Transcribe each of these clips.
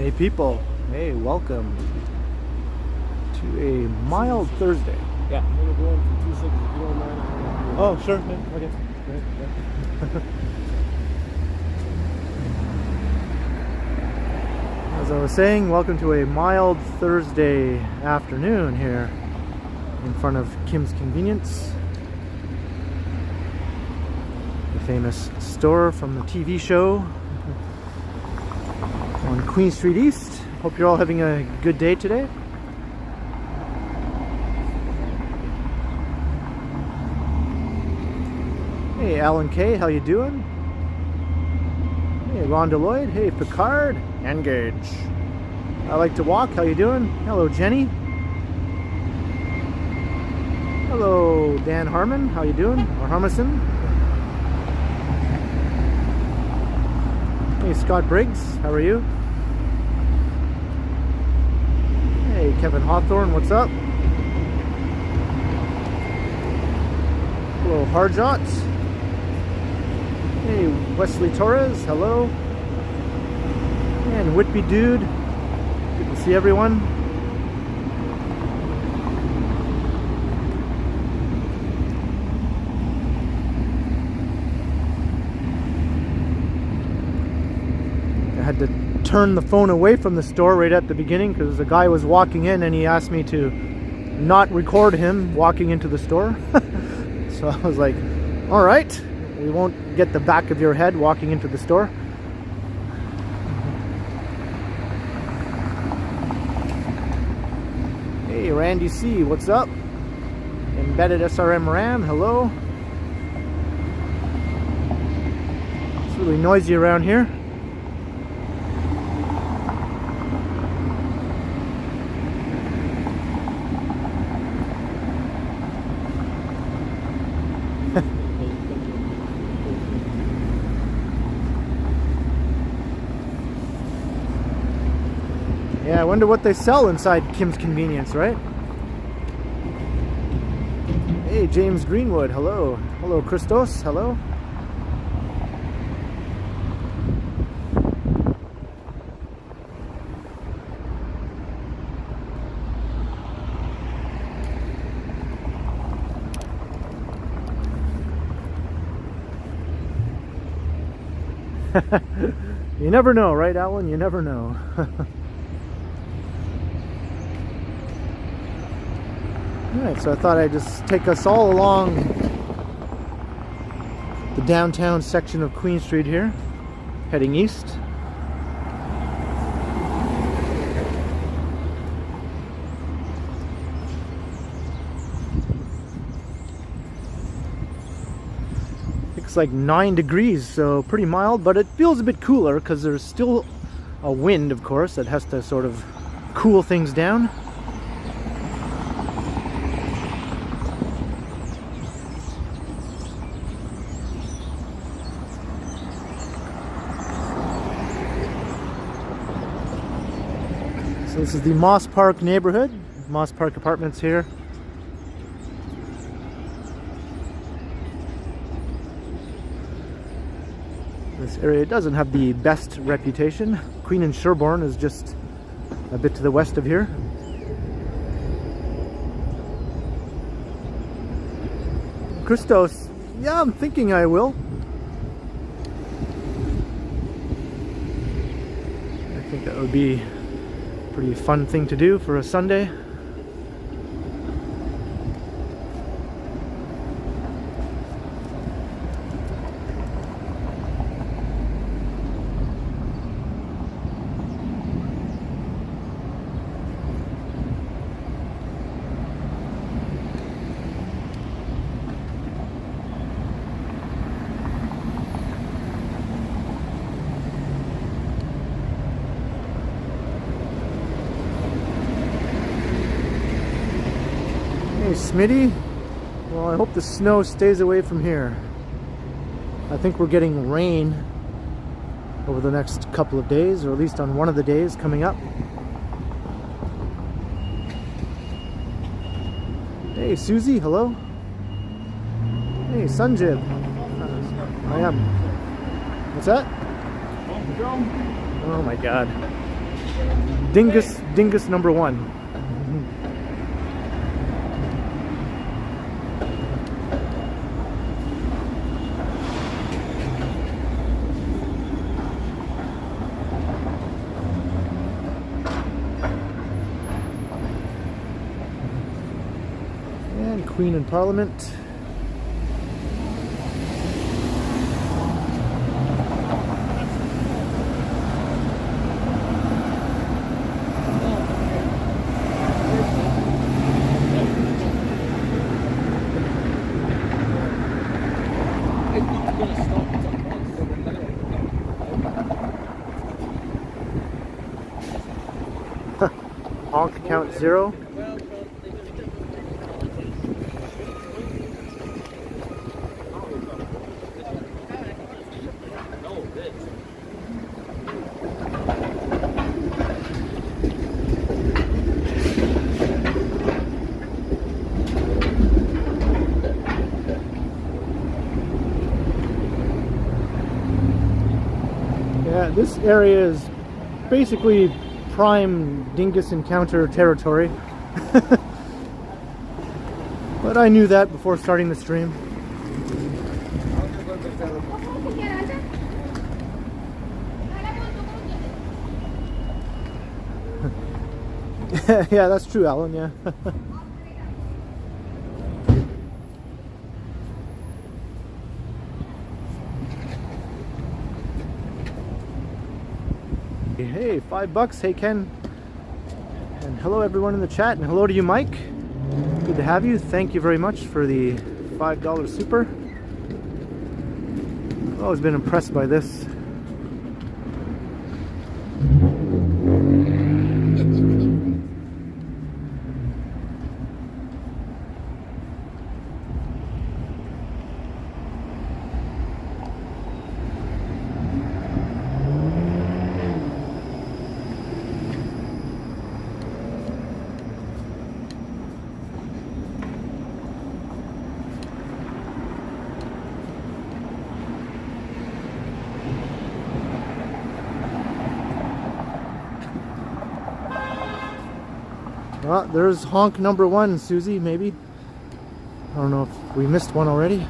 Hey people, hey, welcome to a mild Thursday. Yeah. I'm gonna go in for 2 seconds if you don't mind. Oh, sure. Okay. Great. As I was saying, welcome to a mild Thursday afternoon here in front of Kim's Convenience, the famous store from the TV show on Queen Street East. Hope you're all having a good day today. Hey Alan K, how you doing? Hey Rhonda Lloyd, hey Picard, engage. I like to walk, how you doing? Hello Jenny. Hello Dan Harmon, how you doing? Or Harmison. Hey Scott Briggs, how are you? Hey Kevin Hawthorne, what's up? Hello Harjot. Hey Wesley Torres, hello. And Whitby Dude, good to see everyone. I had to turn the phone away from the store right at the beginning because the guy was walking in and he asked me to not record him walking into the store. So I was like, all right, we won't get the back of your head walking into the store. Hey Randy C, what's up? Embedded SRM RAM, hello. It's really noisy around here. Yeah, I wonder what they sell inside Kim's Convenience, right? Hey, James Greenwood, hello. Hello, Christos, hello. You never know, right, Alan? You never know. Alright, so I thought I'd just take us all along the downtown section of Queen Street here, heading east. It's like 9 degrees, so pretty mild, but it feels a bit cooler because there's still a wind, of course, that has to sort of cool things down. So this is the Moss Park neighborhood, Moss Park Apartments here. This area doesn't have the best reputation. Queen and Sherbourne is just a bit to the west of here. Christos, yeah, I'm thinking I will. I think that would be a pretty fun thing to do for a Sunday. Smitty, well, I hope the snow stays away from here. I think we're getting rain over the next couple of days, or at least on one of the days coming up. Hey Susie, hello. Hey Sunjib. I am. What's that? Oh my god. Dingus number 1. And Queen and Parliament. Honk count 0. Yeah, this area is basically prime dingus encounter territory. But I knew that before starting the stream. Yeah, that's true, Alan, yeah. Hey, $5. Hey, Ken. And hello everyone in the chat, and hello to you, Mike. Good to have you. Thank you very much for the $5 super. I've always been impressed by this. Well, there's honk number 1, Susie, maybe. I don't know if we missed one already.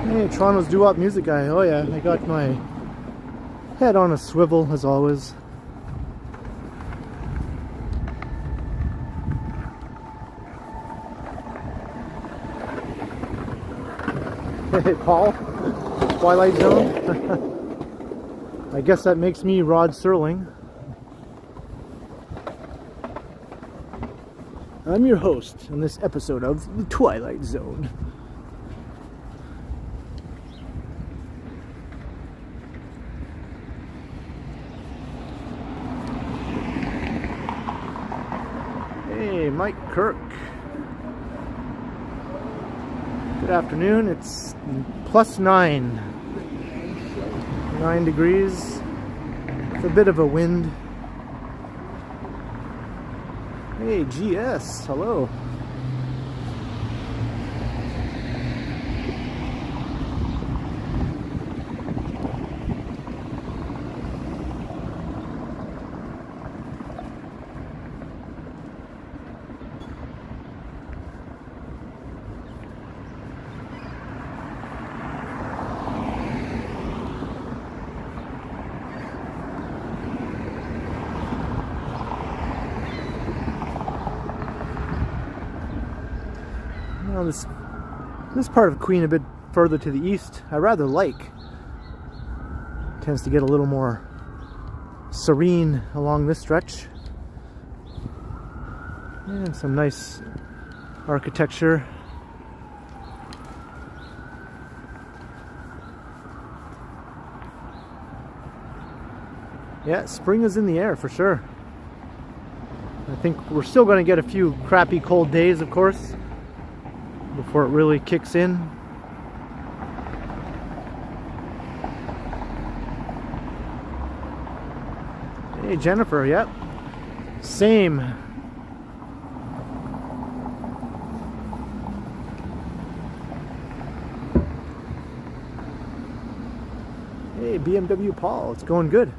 Hey, Toronto's doo-wop music guy. Oh yeah, I got my head on a swivel as always. Hey, Paul. Twilight Zone. I guess that makes me Rod Serling. I'm your host in this episode of The Twilight Zone. Hey, Mike Kirk. Good afternoon. It's plus 9 degrees. It's a bit of a wind. Hey, GS. Hello. Well, this part of Queen a bit further to the east, I rather like. Tends to get a little more serene along this stretch. And some nice architecture. Yeah, spring is in the air for sure. I think we're still going to get a few crappy cold days, of course, before it really kicks in. Hey, Jennifer, yep. Same. Hey, BMW Paul, it's going good.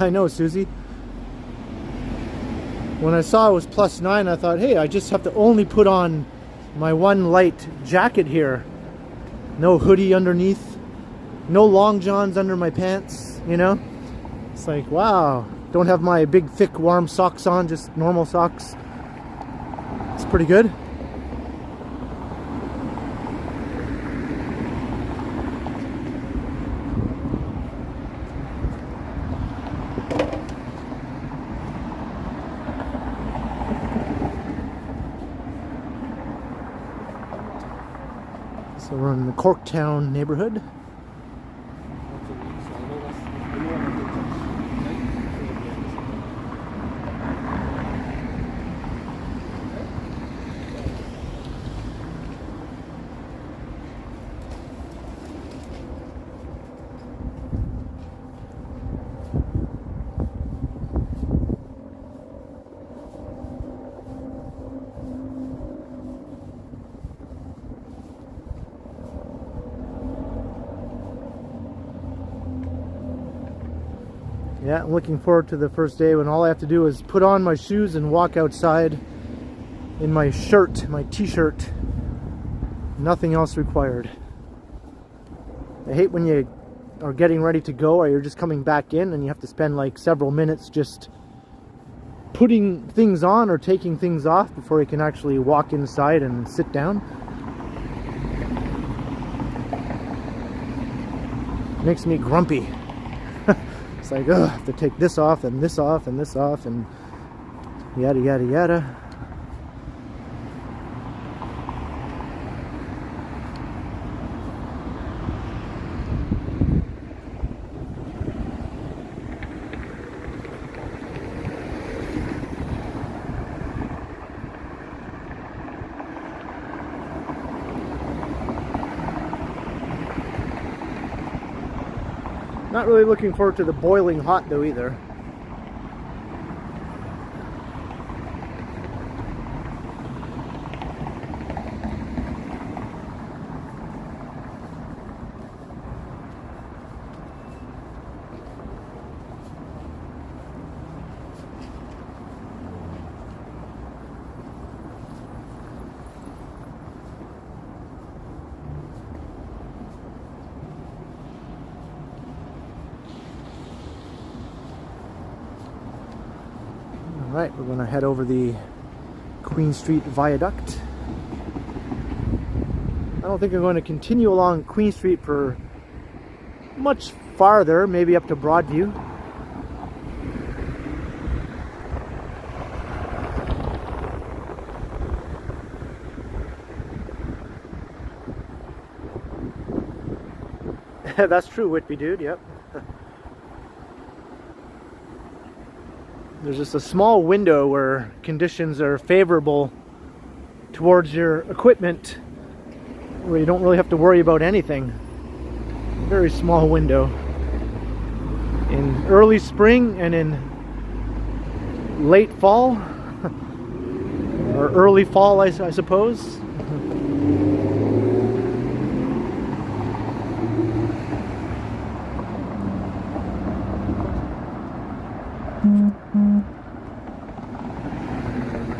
I know, Susie. When I saw it was +9, I thought, hey, I just have to only put on my one light jacket here. No hoodie underneath. No long johns under my pants, you know? It's like, wow. Don't have my big, thick, warm socks on, just normal socks. It's pretty good. So we're in the Corktown neighborhood. Yeah, I'm looking forward to the first day when all I have to do is put on my shoes and walk outside in my shirt, my t-shirt. Nothing else required. I hate when you are getting ready to go or you're just coming back in and you have to spend like several minutes just putting things on or taking things off before you can actually walk inside and sit down. Makes me grumpy. It's like, ugh, I have to take this off and this off and this off and yada yada yada. Not really looking forward to the boiling hot though either. Alright, we're going to head over the Queen Street Viaduct. I don't think I'm going to continue along Queen Street for much farther, maybe up to Broadview. That's true, Whitby dude, yep. There's just a small window where conditions are favorable towards your equipment, where you don't really have to worry about anything. Very small window. In early spring and in late fall, or early fall, I suppose.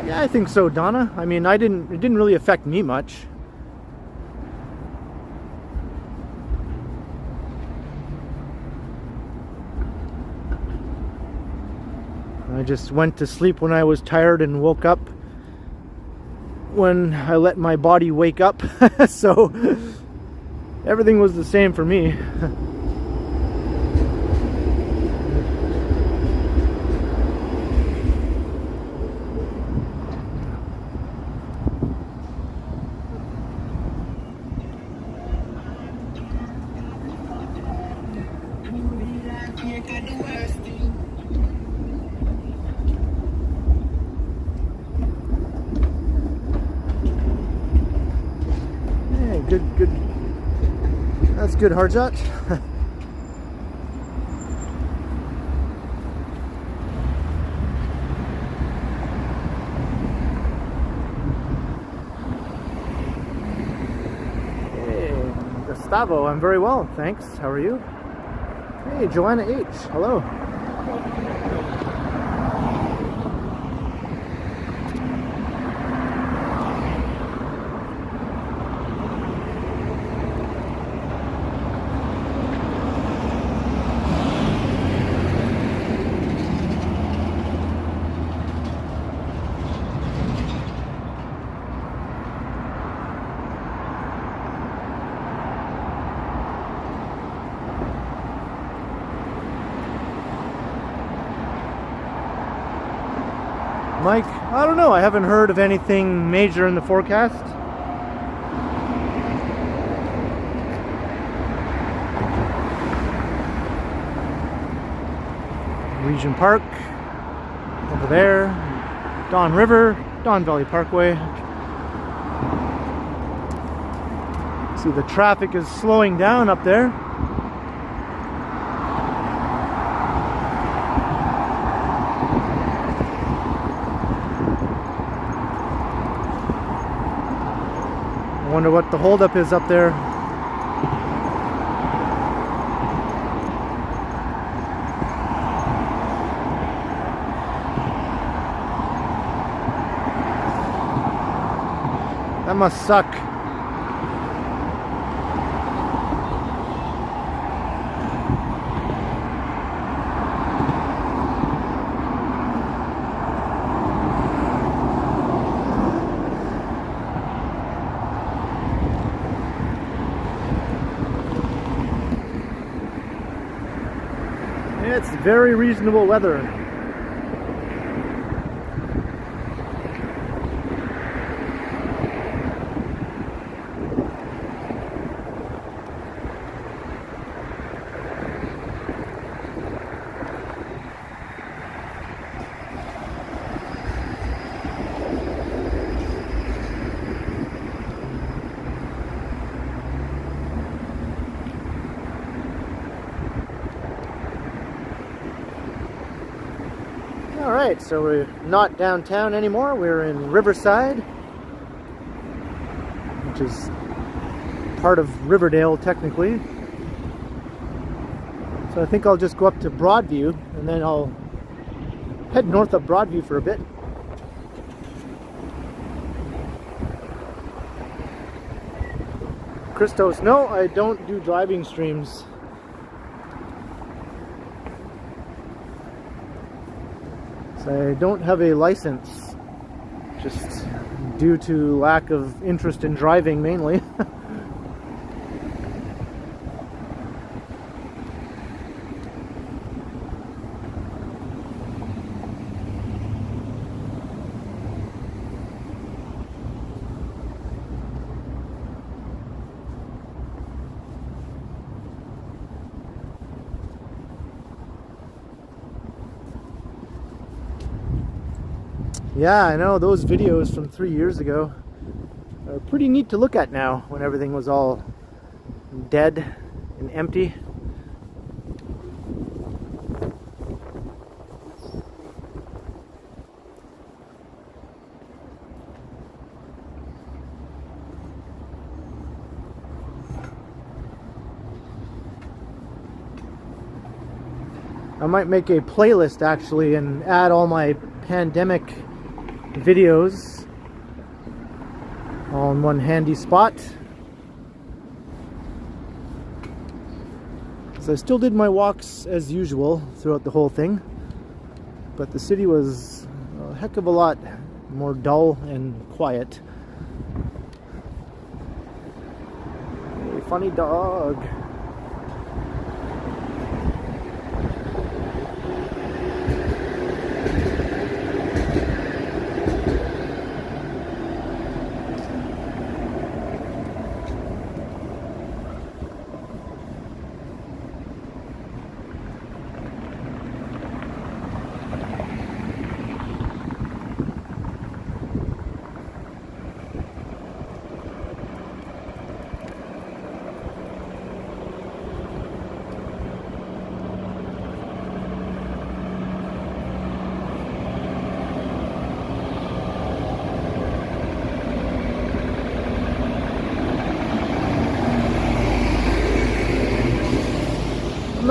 Yeah, I think so, Donna. I mean, it didn't really affect me much. I just went to sleep when I was tired and woke up when I let my body wake up. So everything was the same for me. good. That's good, hard shot. Hey, Gustavo, I'm very well, thanks. How are you? Hey, Joanna H. Hello. Mike, I don't know. I haven't heard of anything major in the forecast. Region Park over there. Don River, Don Valley Parkway. See, the traffic is slowing down up there. I wonder what the holdup is up there. That must suck. It's very reasonable weather. Alright, so we're not downtown anymore, we're in Riverside, which is part of Riverdale technically. So I think I'll just go up to Broadview and then I'll head north up Broadview for a bit. Christos, no, I don't do driving streams. I don't have a license, just due to lack of interest in driving mainly. Yeah, I know, those videos from 3 years ago are pretty neat to look at now when everything was all dead and empty. I might make a playlist actually and add all my pandemic videos all in one handy spot. So I still did my walks as usual throughout the whole thing, but the city was a heck of a lot more dull and quiet. Hey, funny dog.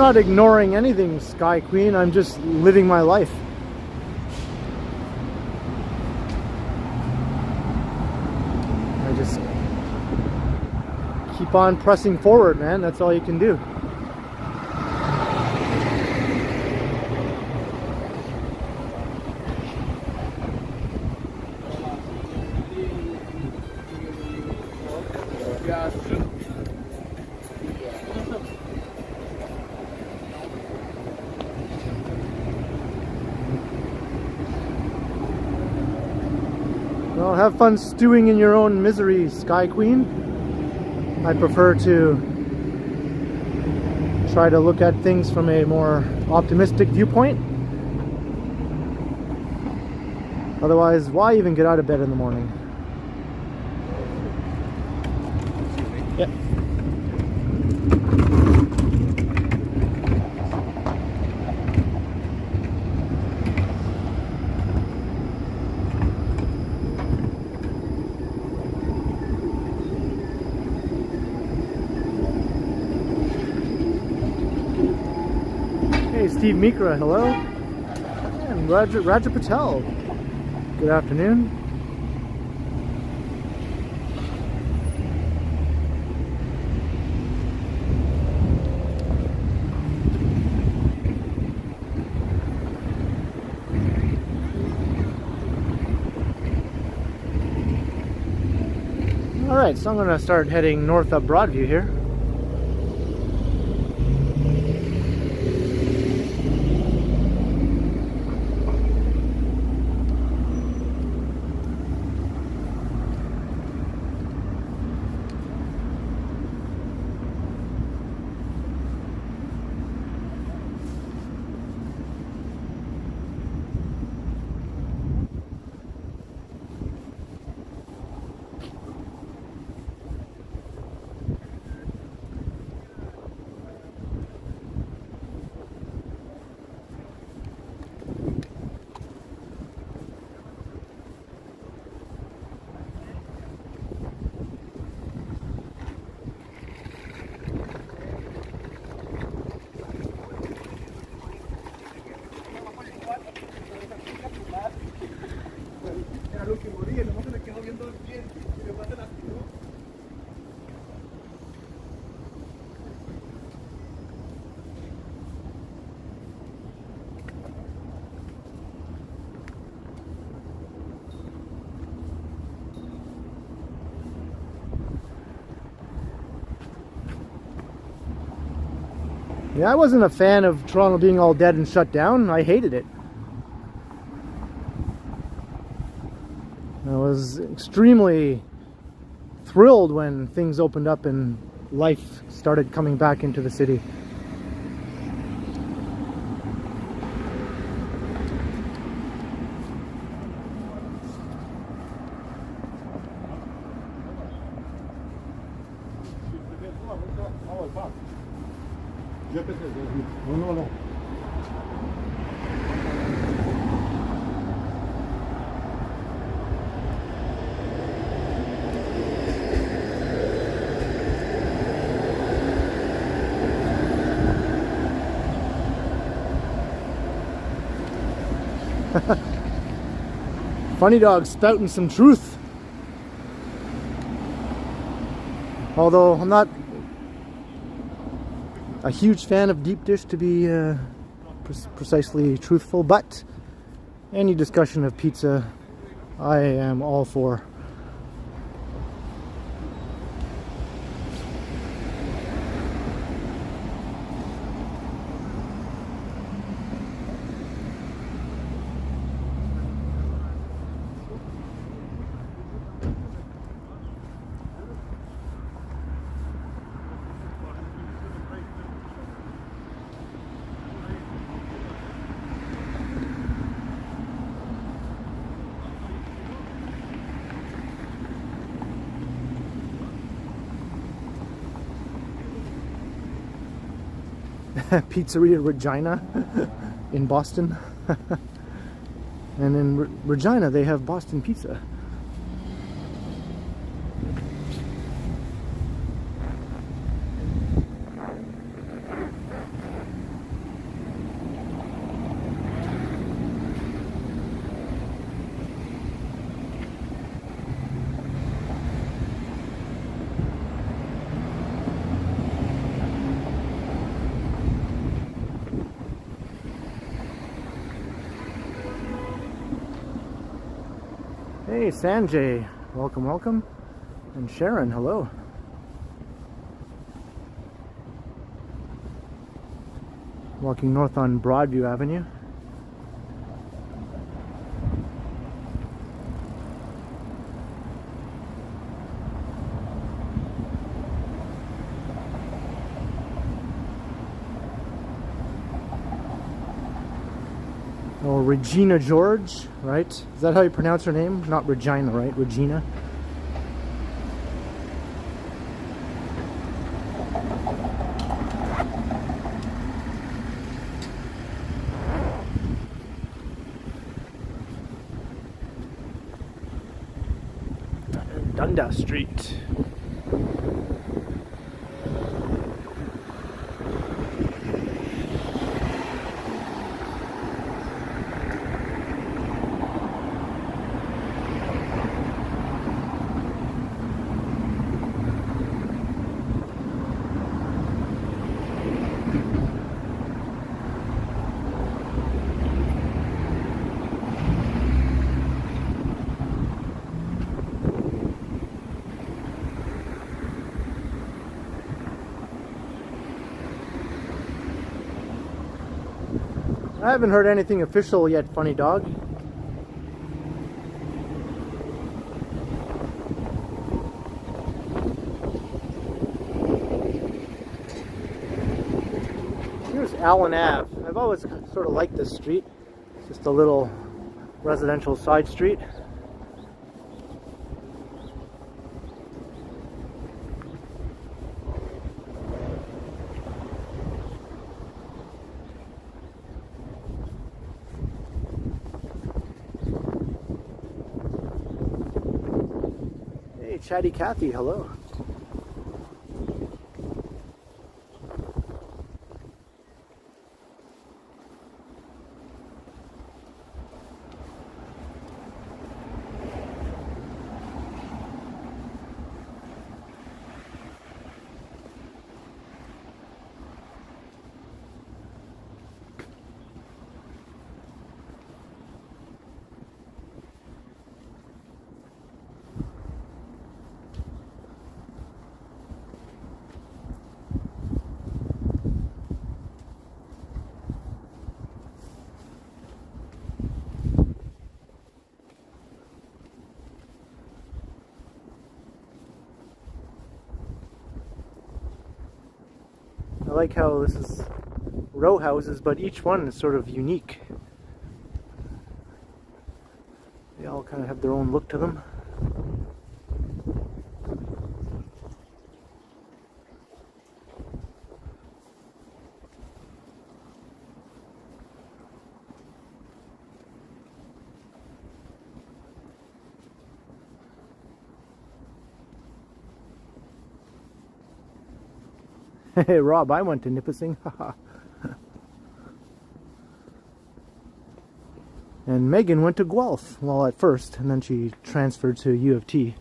not ignoring anything, Sky Queen. I'm just living my life. I just keep on pressing forward, man. That's all you can do. Well, have fun stewing in your own misery, Sky Queen. I prefer to try to look at things from a more optimistic viewpoint. Otherwise, why even get out of bed in the morning? Yeah. Hey, Steve Mikra, hello. And Raja Patel. Good afternoon. Alright, so I'm going to start heading north up Broadview here. Yeah, I wasn't a fan of Toronto being all dead and shut down. I hated it. I was extremely thrilled when things opened up and life started coming back into the city. Funny dog spouting some truth. Although I'm not a huge fan of deep dish to be precisely truthful, but any discussion of pizza I am all for. Pizzeria Regina in Boston. And in Regina they have Boston pizza. Hey Sanjay, welcome, welcome. And Sharon, hello. Walking north on Broadview Avenue. Oh, Regina George, right? Is that how you pronounce her name? Not Regina, right? Regina. Dundas Street. I haven't heard anything official yet, funny dog. Here's Allen Ave. I've always sort of liked this street. It's just a little residential side street. Chatty Cathy, hello. I like how this is row houses, but each one is sort of unique. They all kind of have their own look to them. Hey Rob, I went to Nipissing. And Megan went to Guelph, well at first, and then she transferred to U of T.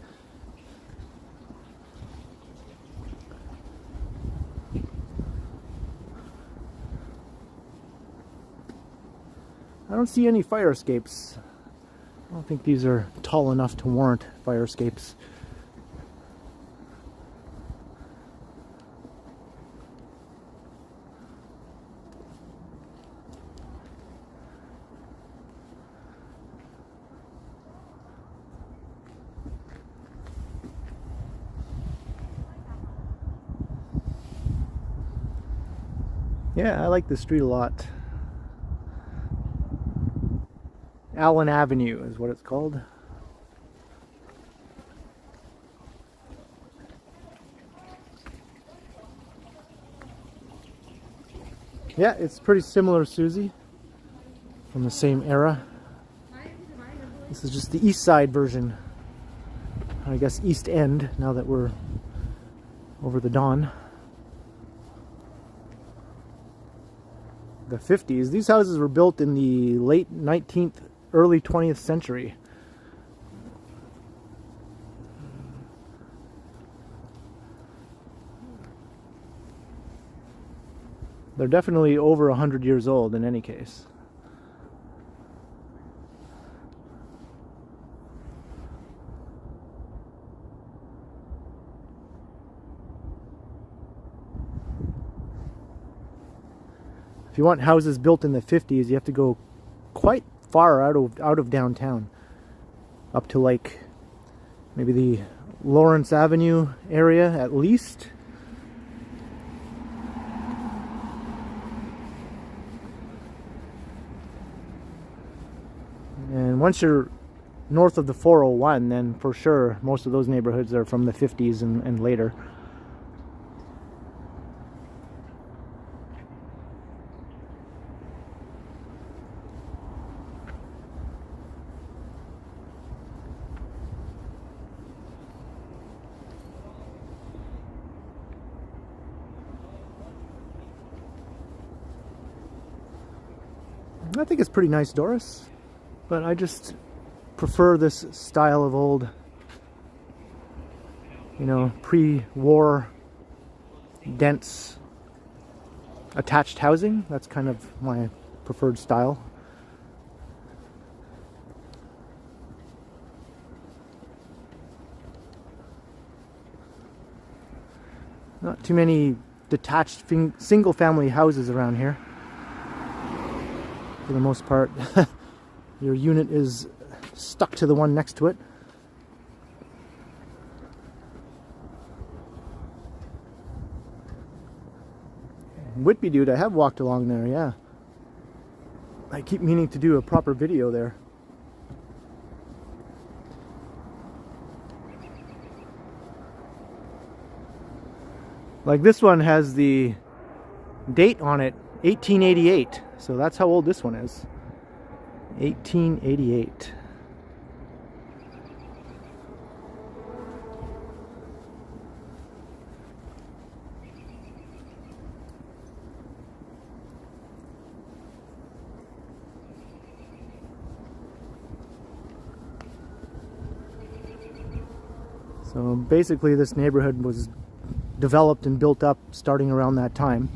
I don't see any fire escapes. I don't think these are tall enough to warrant fire escapes. Yeah, I like this street a lot. Allen Avenue is what it's called. Yeah, it's pretty similar, Susie. From the same era. This is just the east side version. I guess East End, now that we're over the Don. The 50s. These houses were built in the late 19th, early 20th century. They're definitely over 100 years old in any case. if you want houses built in the 50s, you have to go quite far out of downtown, up to like maybe the Lawrence Avenue area at least. And once you're north of the 401, then for sure most of those neighborhoods are from the 50s and later. I think it's pretty nice, Doris, but I just prefer this style of old, you know, pre-war dense attached housing. That's kind of my preferred style. Not too many detached single family houses around here. For the most part, your unit is stuck to the one next to it. Whitby, dude, I have walked along there, yeah. I keep meaning to do a proper video there. Like this one has the date on it, 1888. So that's how old this one is. 1888. So basically this neighborhood was developed and built up starting around that time.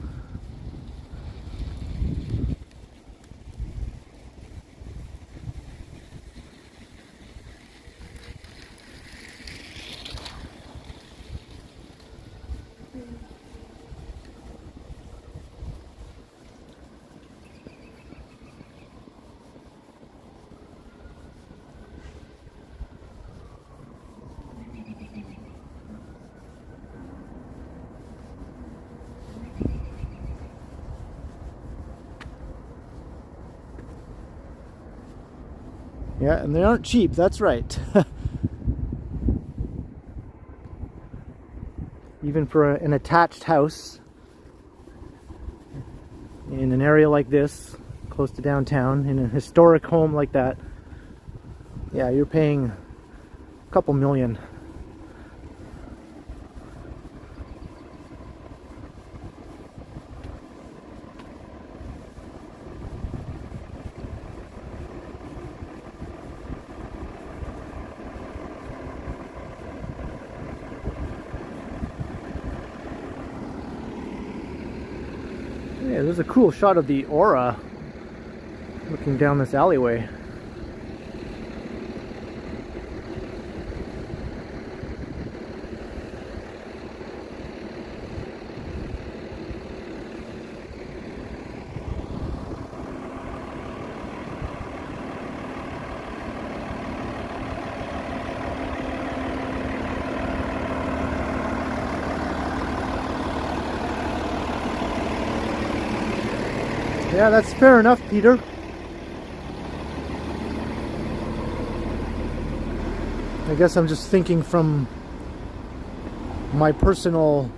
Yeah, and they aren't cheap, that's right. Even for an attached house in an area like this, close to downtown, in a historic home like that, yeah, you're paying a couple million. Yeah, there's a cool shot of the aura looking down this alleyway. Yeah, that's fair enough, Peter. I guess I'm just thinking from my personal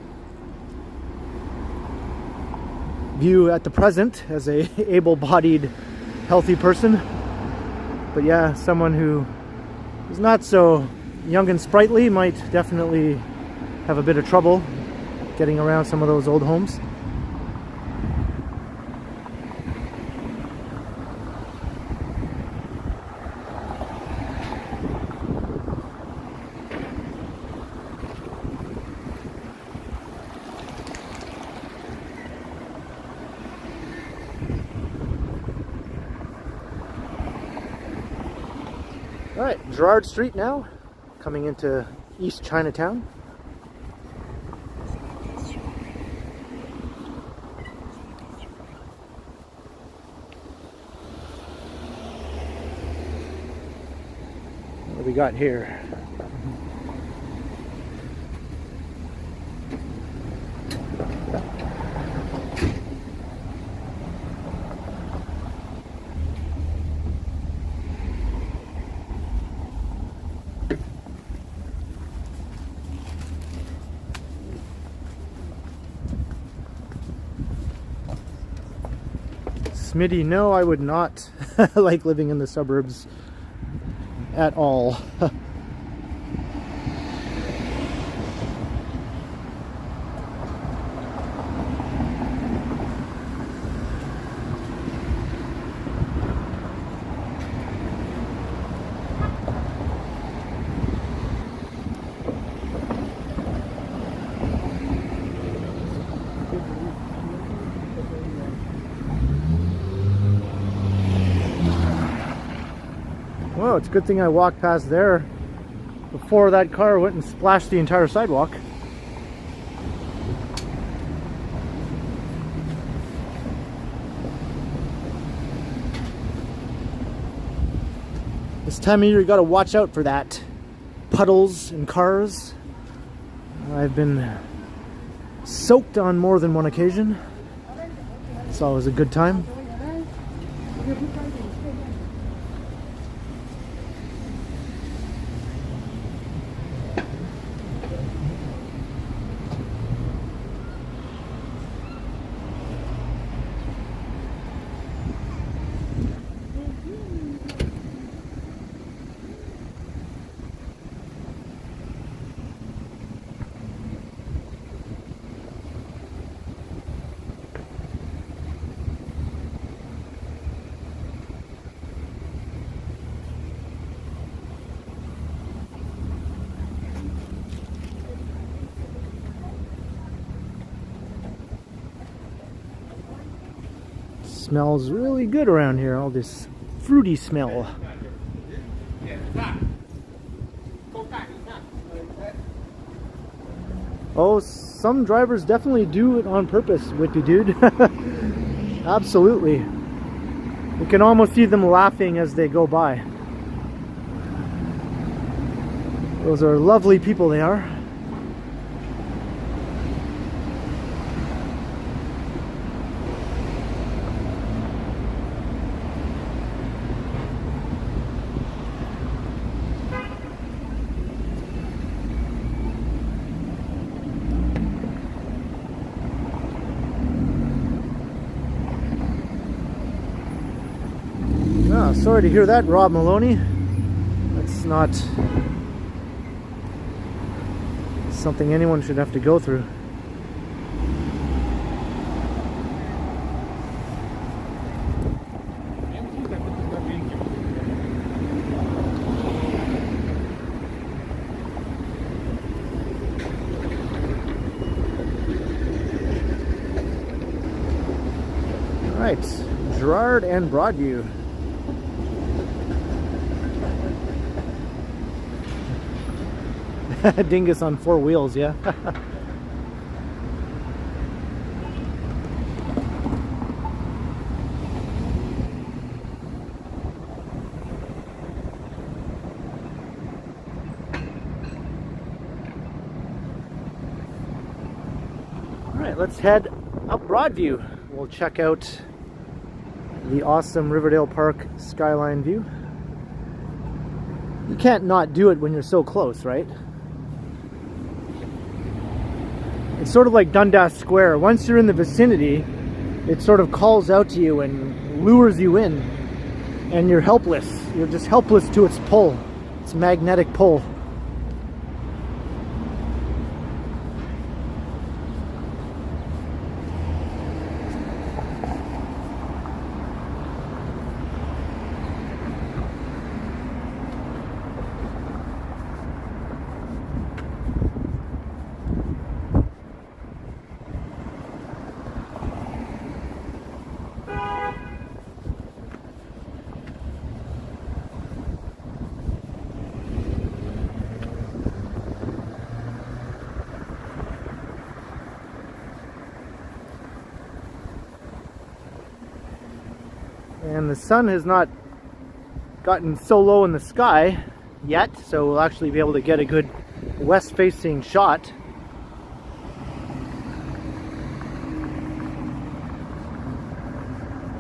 view at the present as a able-bodied, healthy person. But yeah, someone who is not so young and sprightly might definitely have a bit of trouble getting around some of those old homes. Alright, Gerrard Street now, coming into East Chinatown. What do we got here? Smitty, no, I would not like living in the suburbs at all. Well, it's a good thing I walked past there before that car went and splashed the entire sidewalk. This time of year you gotta watch out for that. Puddles and cars. I've been soaked on more than one occasion. It's always a good time. Smells really good around here, all this fruity smell. Oh, some drivers definitely do it on purpose, Whippy dude. Absolutely. You can almost see them laughing as they go by. Those are lovely people, they are. Oh, sorry to hear that, Rob Maloney. That's not something anyone should have to go through. All right, Gerard and Broadview. Dingus on 4 wheels, yeah. Alright, let's head up Broadview. We'll check out the awesome Riverdale Park skyline view. You can't not do it when you're so close, right? It's sort of like Dundas Square. Once you're in the vicinity, it sort of calls out to you and lures you in, and you're helpless. You're just helpless to its pull, its magnetic pull. And the sun has not gotten so low in the sky yet, so we'll actually be able to get a good west-facing shot.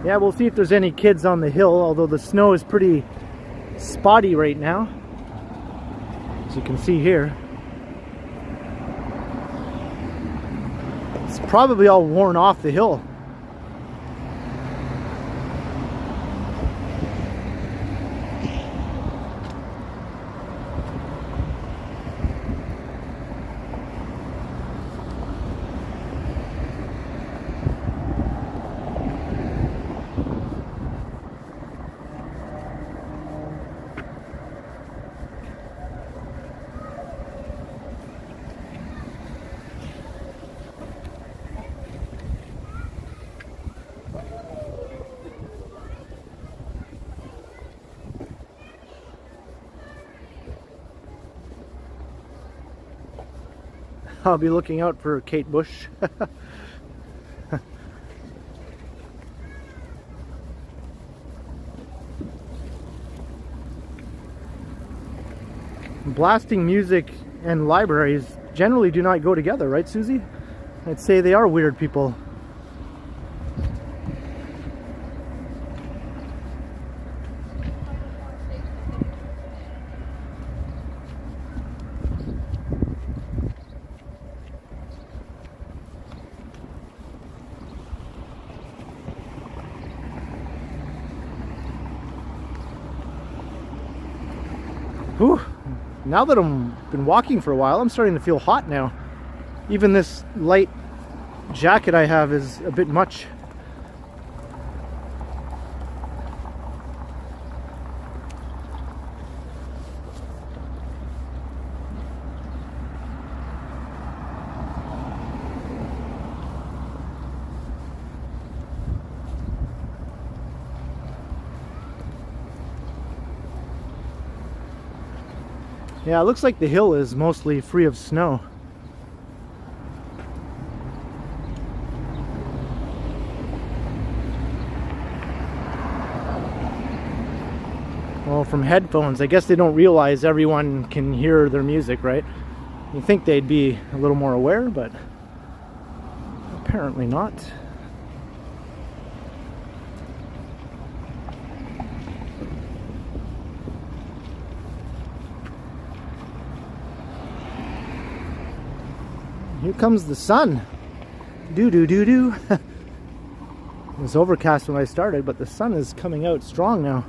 Yeah, we'll see if there's any kids on the hill, although the snow is pretty spotty right now, as you can see here. It's probably all worn off the hill. I'll be looking out for Kate Bush. Blasting music and libraries generally do not go together, right, Susie? I'd say they are weird people. Whew. Now that I've been walking for a while, I'm starting to feel hot now. Even this light jacket I have is a bit much. Yeah, it looks like the hill is mostly free of snow. Well, from headphones, I guess they don't realize everyone can hear their music, right? You think they'd be a little more aware, but apparently not. Here comes the sun. Do. It was overcast when I started, but the sun is coming out strong now.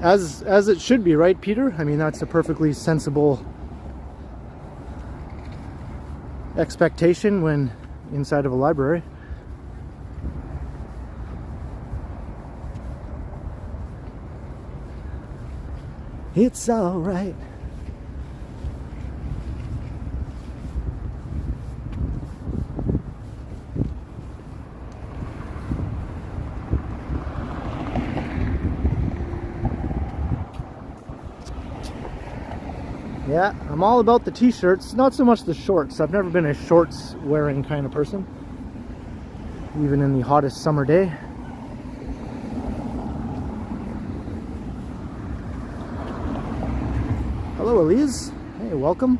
As it should be, right, Peter? I mean, that's a perfectly sensible expectation when inside of a library. It's all right. Yeah, I'm all about the t-shirts, not so much the shorts. I've never been a shorts wearing kind of person, even in the hottest summer day. Hello, Elise. Hey, welcome.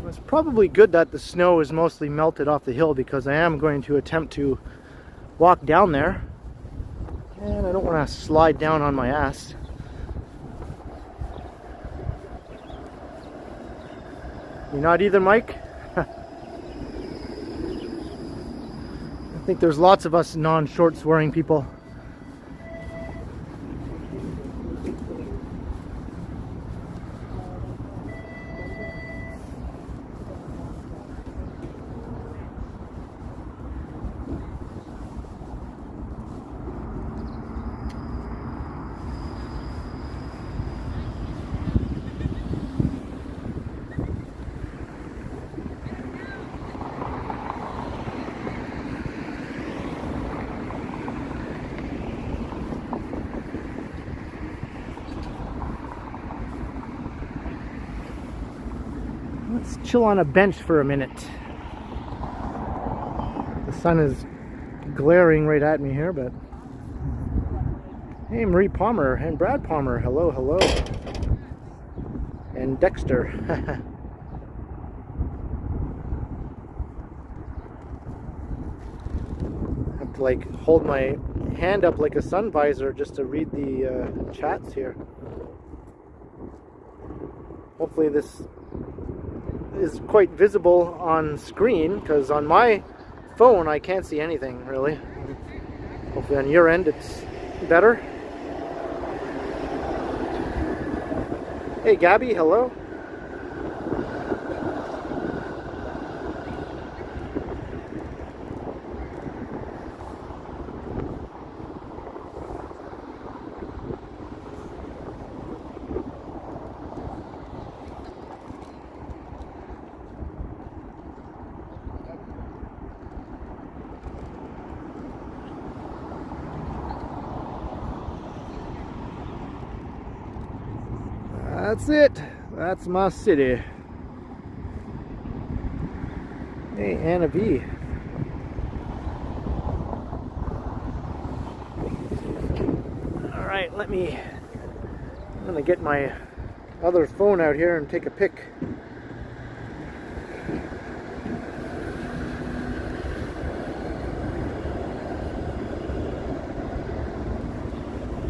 It's probably good that the snow is mostly melted off the hill, because I am going to attempt to walk down there, and I don't want to slide down on my ass. You're not either, Mike? I think there's lots of us non-shorts wearing people. Let's chill on a bench for a minute. The sun is glaring right at me here, but hey, Marie Palmer and Brad Palmer, hello, hello. And Dexter. Have to like hold my hand up like a sun visor just to read the chats here. Hopefully this is quite visible on screen, because on my phone I can't see anything really. Hopefully on your end it's better. Hey Gabby, hello. That's it. That's my city. Hey, Anna V. Alright, I'm gonna get my other phone out here and take a pic.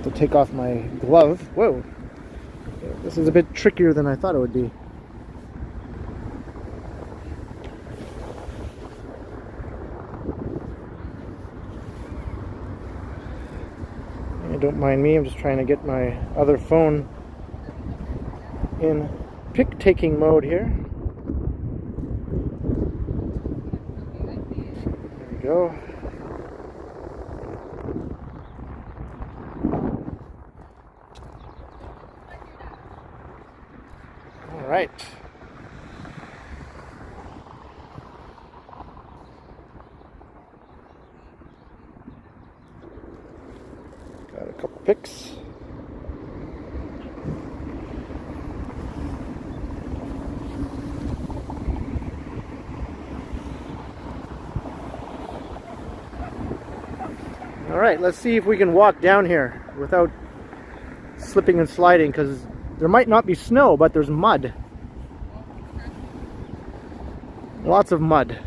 To take off my glove. Whoa. This is a bit trickier than I thought it would be. Don't mind me, I'm just trying to get my other phone in pic-taking mode here. There we go. All right. Got a couple pics. All right, let's see if we can walk down here without slipping and sliding, because there might not be snow, but there's mud. Lots of mud.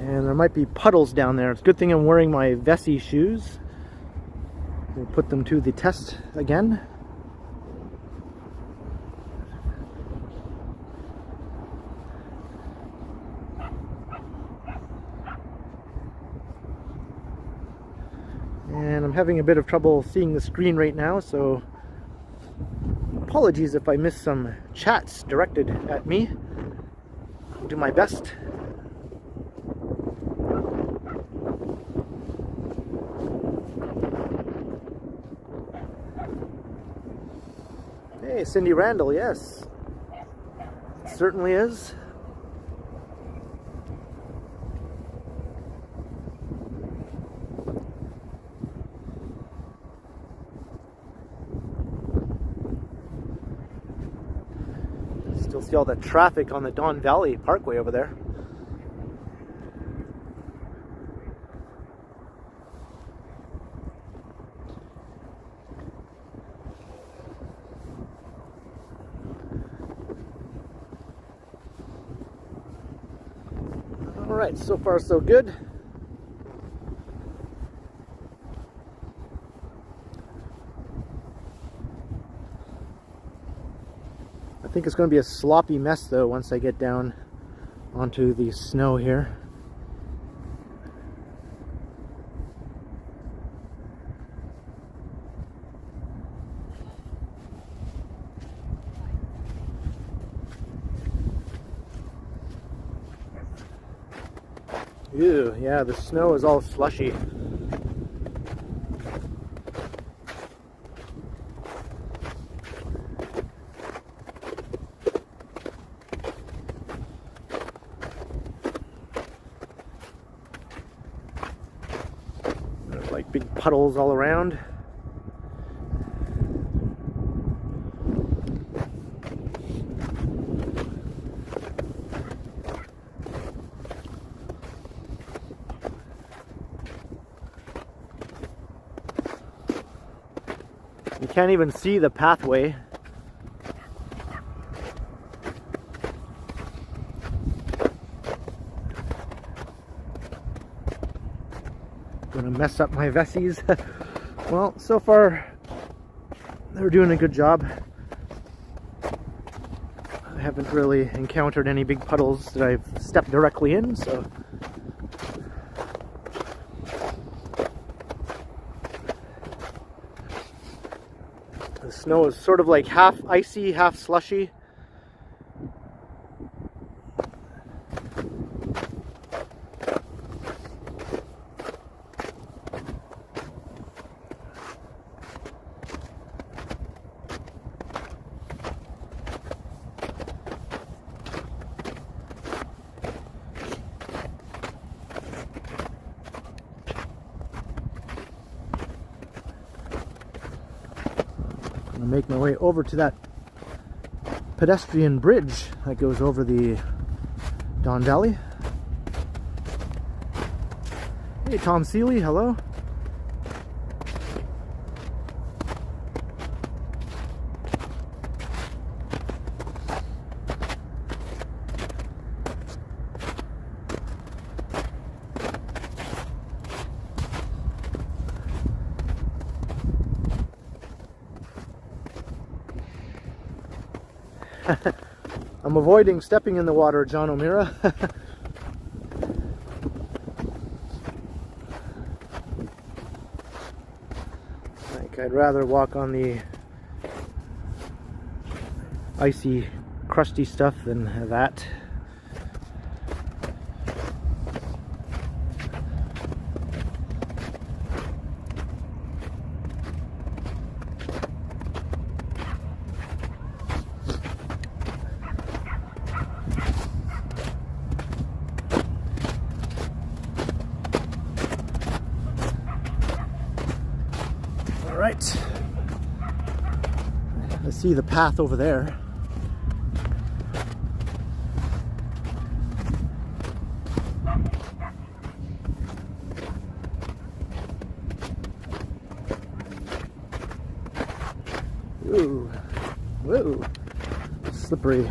And there might be puddles down there. It's a good thing I'm wearing my Vessi shoes. We'll put them to the test again. And I'm having a bit of trouble seeing the screen right now, so apologies if I miss some chats directed at me. I'll do my best. Hey, Cindy Randall, yes. It certainly is. Still see all that traffic on the Don Valley Parkway over there. All right, so far so good. I think it's going to be a sloppy mess though once I get down onto the snow here. Ew, yeah, the snow is all slushy. There's like big puddles all around. You can't even see the pathway. Gonna mess up my Vessies. Well, so far they're doing a good job. I haven't really encountered any big puddles that I've stepped directly in, so the snow is sort of like half icy, half slushy. Make my way over to that pedestrian bridge that goes over the Don Valley. Hey, Tom Seeley, hello. I'm avoiding stepping in the water, John O'Meara. Like, I'd rather walk on the icy, crusty stuff than that. Right, I see the path over there. Ooh, whoa, slippery.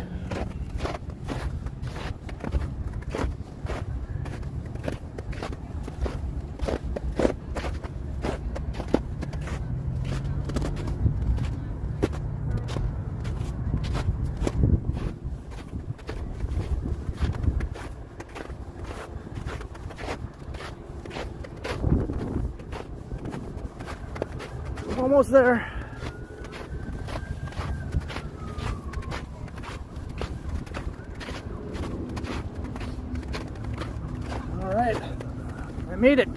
Almost there. All right, I made it.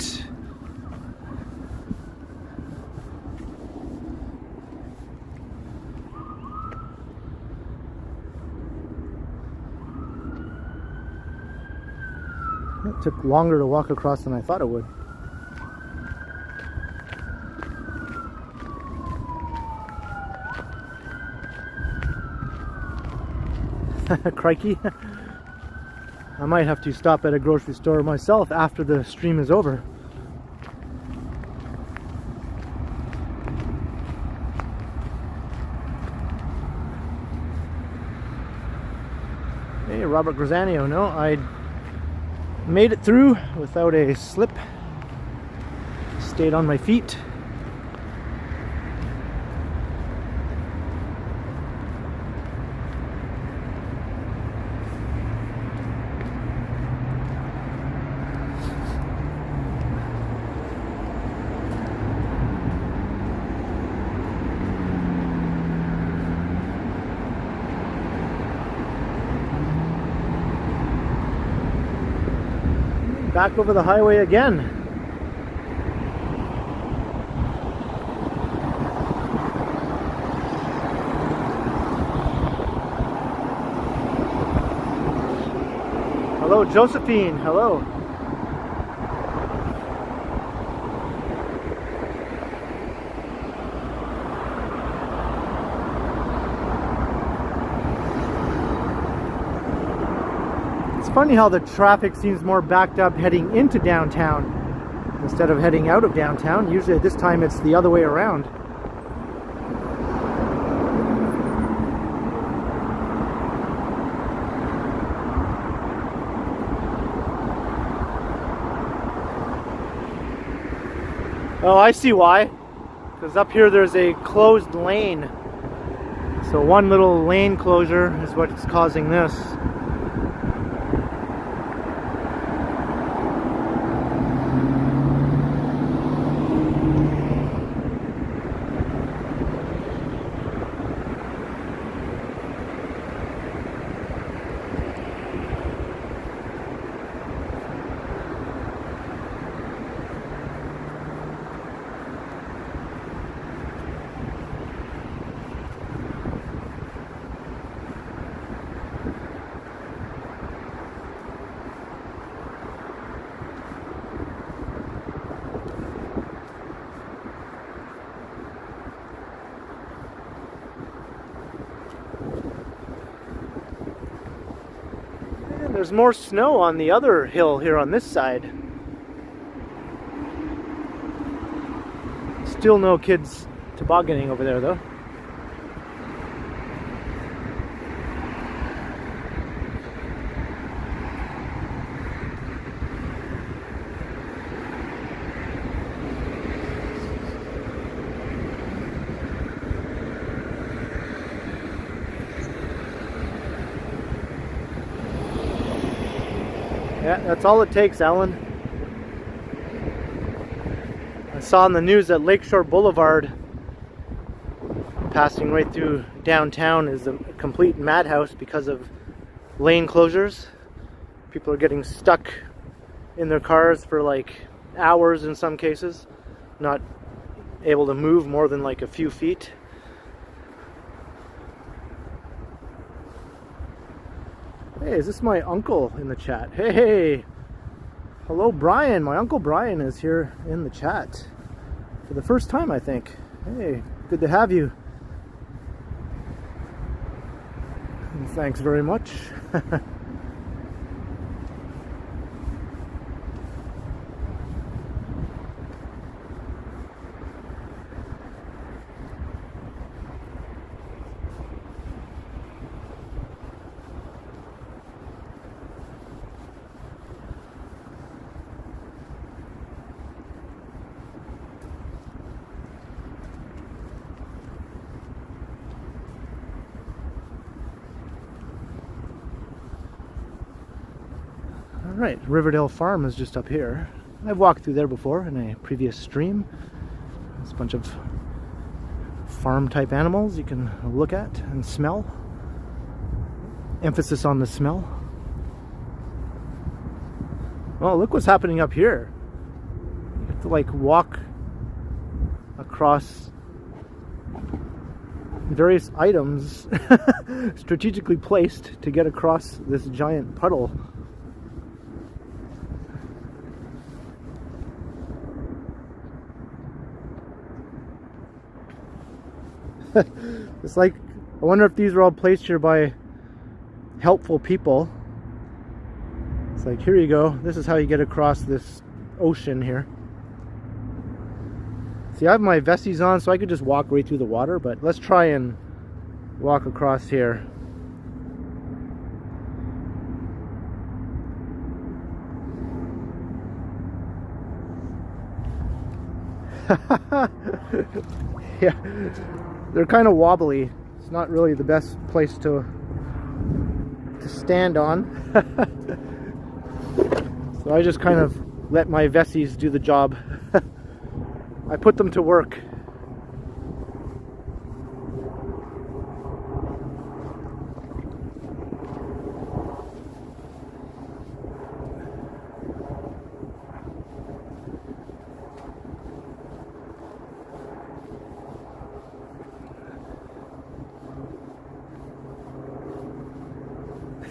It took longer to walk across than I thought it would. Crikey. I might have to stop at a grocery store myself after the stream is over. Hey, Robert Grazanio. No, I made it through without a slip. Stayed on my feet. Back over the highway again. Hello, Josephine. Hello. Funny how the traffic seems more backed up heading into downtown instead of heading out of downtown. Usually at this time it's the other way around. Oh, I see why. Because up here there's a closed lane. So one little lane closure is what's causing this. There's more snow on the other hill here on this side. Still no kids tobogganing over there though. Yeah, that's all it takes, Alan. I saw on the news that Lakeshore Boulevard, passing right through downtown, is a complete madhouse because of lane closures. People are getting stuck in their cars for like hours in some cases, not able to move more than like a few feet. Hey, is this my uncle in the chat? Hey, hello Brian. My uncle Brian is here in the chat for the first time, I think. Hey, good to have you. And thanks very much. Alright, Riverdale Farm is just up here. I've walked through there before in a previous stream. There's a bunch of farm type animals you can look at and smell. Emphasis on the smell. Oh, look what's happening up here. You have to like walk across various items strategically placed to get across this giant puddle. It's like, I wonder if these were all placed here by helpful people. It's like, here you go, this is how you get across this ocean here. See, I have my vesties on, so I could just walk right through the water, but let's try and walk across here. Yeah, they're kind of wobbly. It's not really the best place to stand on. So I just kind of let my vesties do the job. I put them to work.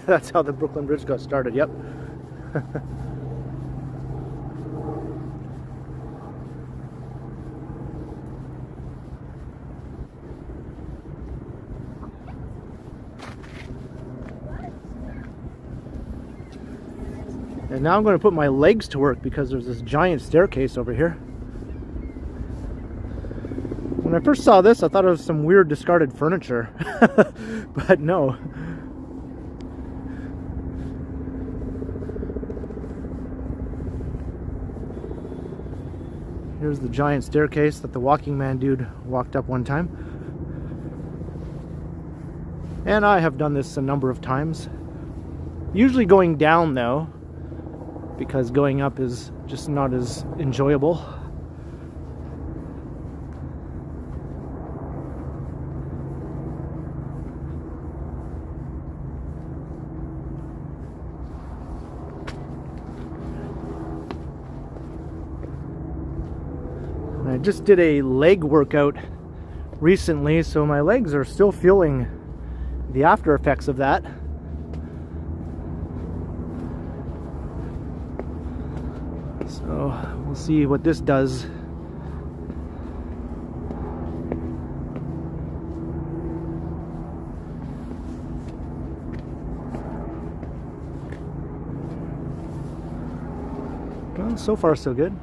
That's how the Brooklyn Bridge got started, yep. And now I'm going to put my legs to work because there's this giant staircase over here. When I first saw this, I thought it was some weird discarded furniture. But no. Here's the giant staircase that the walking man dude walked up one time. And I have done this a number of times. Usually going down though, because going up is just not as enjoyable. I just did a leg workout recently, so my legs are still feeling the after effects of that. So we'll see what this does. Well, so far so good.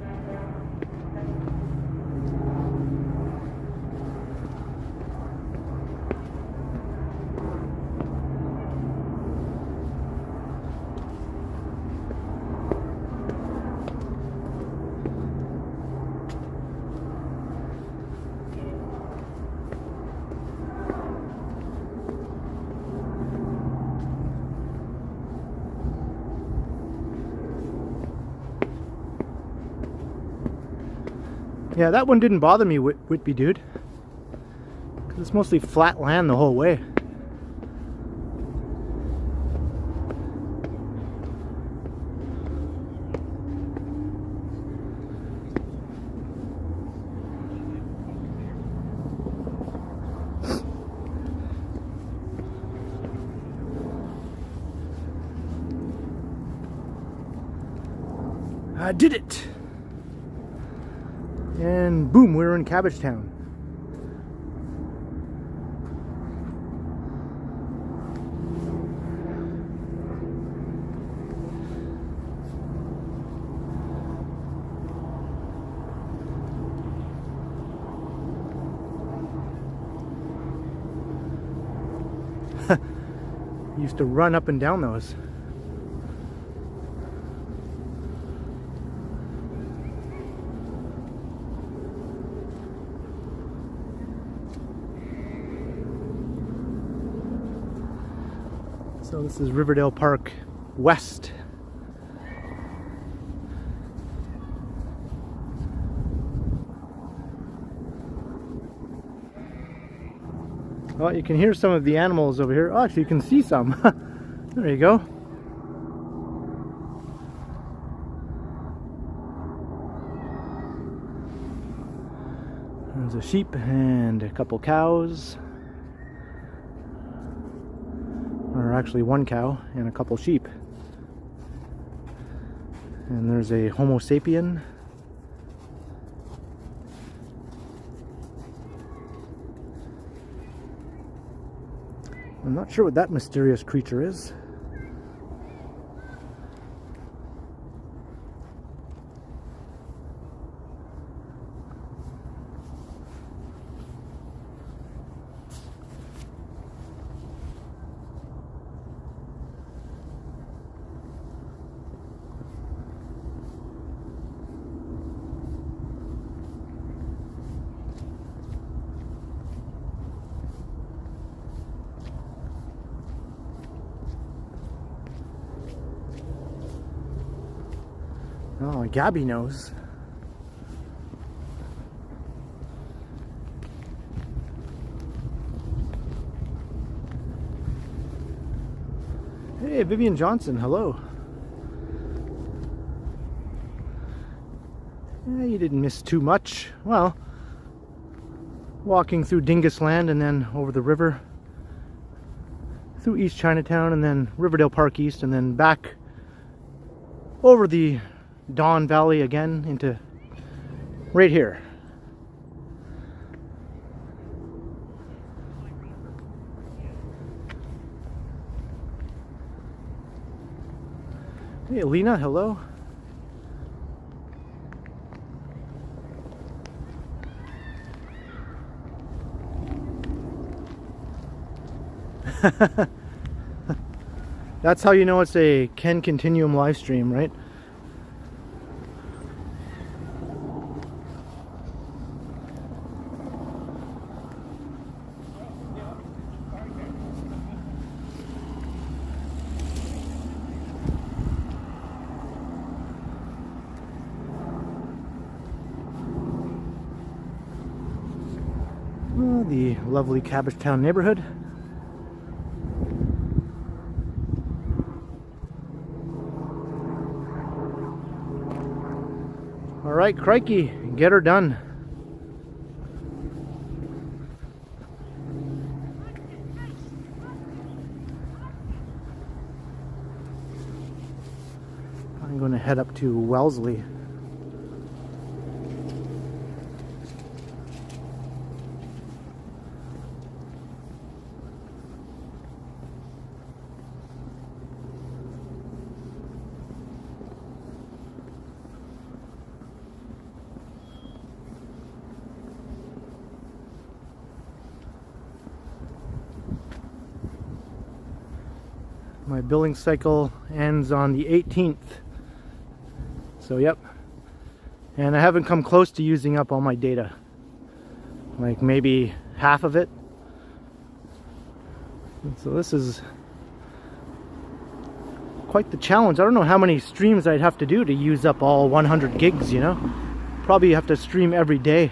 Yeah, that one didn't bother me, Whitby dude, because it's mostly flat land the whole way. I did it! And boom, we're in Cabbagetown. Used to run up and down those. So this is Riverdale Park West. Well, you can hear some of the animals over here. Oh, actually you can see some. There you go. There's a sheep and a couple cows. Or actually one cow and a couple sheep. And there's a Homo sapien. I'm not sure what that mysterious creature is. Oh, Gabby knows. Hey, Vivian Johnson, hello. Yeah, you didn't miss too much. Well, walking through Dingus Land and then over the river, through East Chinatown and then Riverdale Park East and then back over the Don Valley again into right here. Hey Alina, hello. That's how you know it's a Ken Continuum live stream, right? The lovely Cabbagetown neighborhood. All right, crikey, get her done. I'm going to head up to Wellesley. My billing cycle ends on the 18th. So yep. And I haven't come close to using up all my data. Like maybe half of it. So this is quite the challenge. I don't know how many streams I'd have to do to use up all 100 gigs, you know? Probably have to stream every day.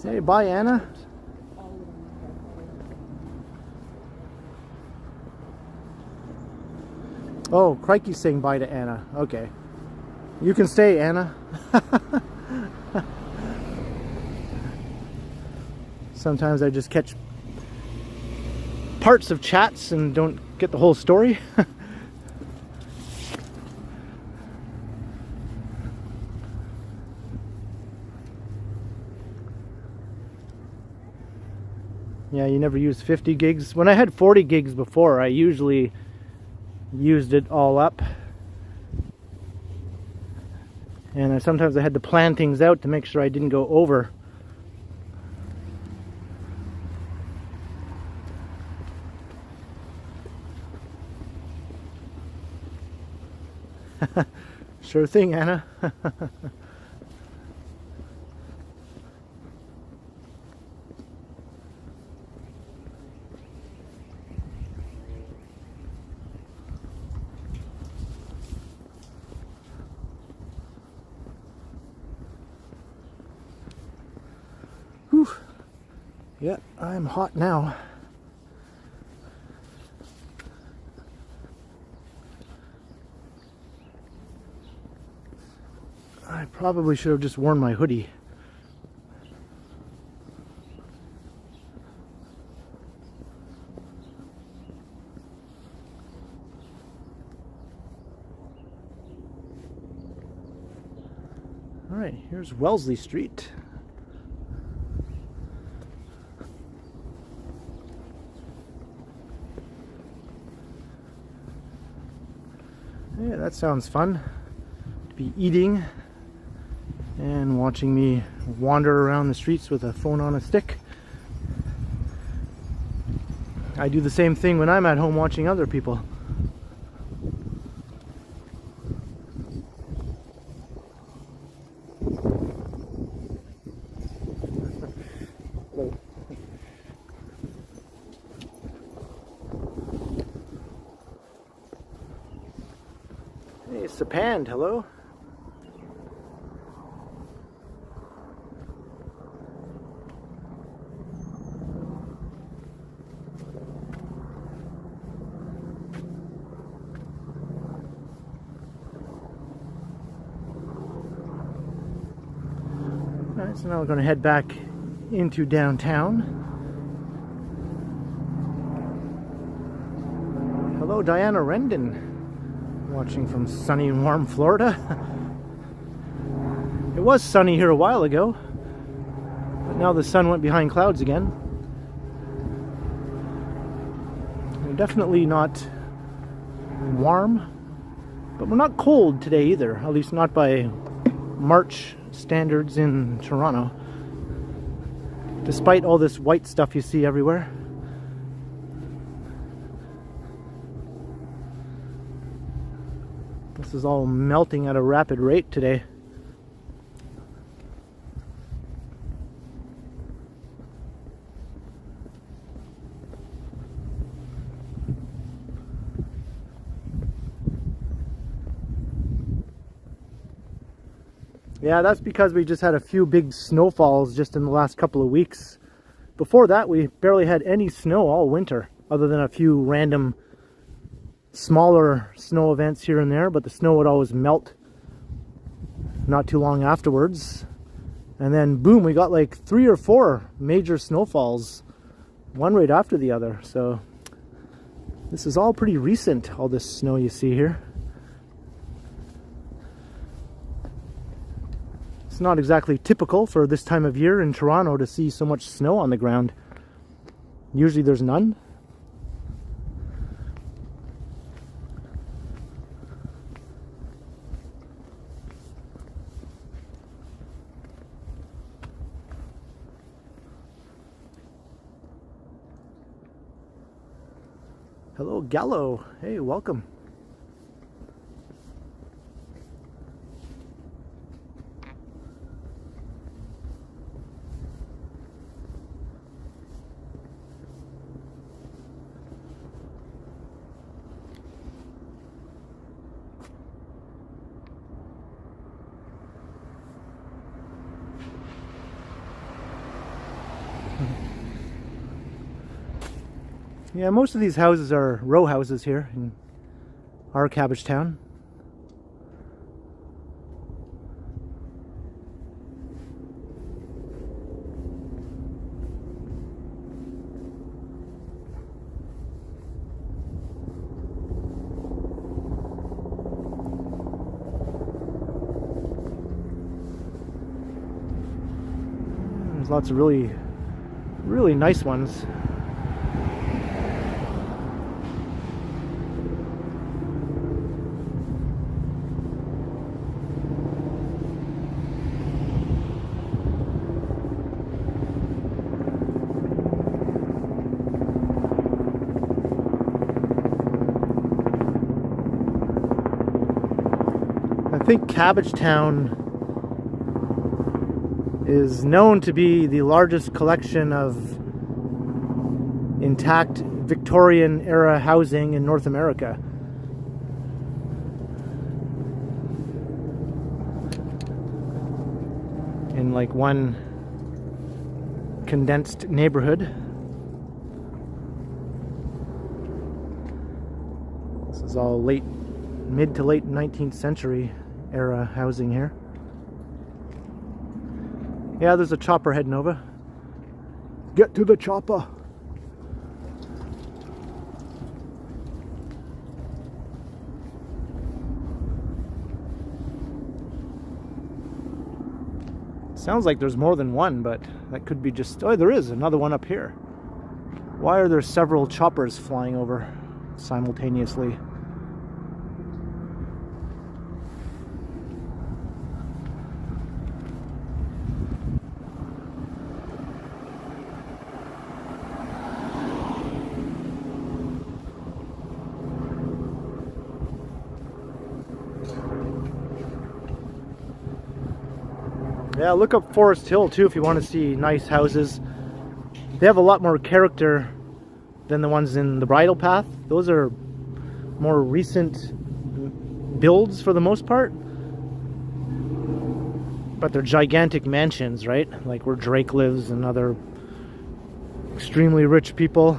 Hey, bye, Anna. Oh, Crikey's saying bye to Anna. Okay. You can stay, Anna. Sometimes I just catch parts of chats and don't get the whole story. Yeah, you never use 50 gigs. When I had 40 gigs before, I usually used it all up. And sometimes I had to plan things out to make sure I didn't go over. Sure thing, Anna. Whew. Yeah, I'm hot now. I probably should have just worn my hoodie. All right, here's Wellesley Street. Yeah, that sounds fun. To be eating and watching me wander around the streets with a phone on a stick. I do the same thing when I'm at home watching other people. Hey, Sapand, hello. Alright, so now we're going to head back into downtown. Hello, Diana Rendon. Watching from sunny and warm Florida. It was sunny here a while ago, but now the sun went behind clouds again. We're definitely not warm, but we're not cold today either, at least not by March standards in Toronto, despite all this white stuff you see everywhere. This is all melting at a rapid rate today. Yeah, that's because we just had a few big snowfalls just in the last couple of weeks. Before that, we barely had any snow all winter, other than a few random smaller snow events here and there, but the snow would always melt not too long afterwards. And then boom, we got like 3 or 4 major snowfalls, one right after the other. So this is all pretty recent, all this snow you see here. It's not exactly typical for this time of year in Toronto to see so much snow on the ground. Usually there's none. Hello, Gallo. Hey, welcome. Yeah, most of these houses are row houses here in our Cabbagetown. There's lots of really nice ones. I think Cabbagetown is known to be the largest collection of intact Victorian era housing in North America. In like one condensed neighborhood. This is all mid to late 19th century era housing here. Yeah, there's a chopper heading over. Get to the chopper. Sounds like there's more than one, but that could be just... Oh, there is another one up here. Why are there several choppers flying over simultaneously? Yeah, look up Forest Hill too if you want to see nice houses. They have a lot more character than the ones in the Bridle Path. Those are more recent builds for the most part. But they're gigantic mansions, right? Like where Drake lives and other extremely rich people.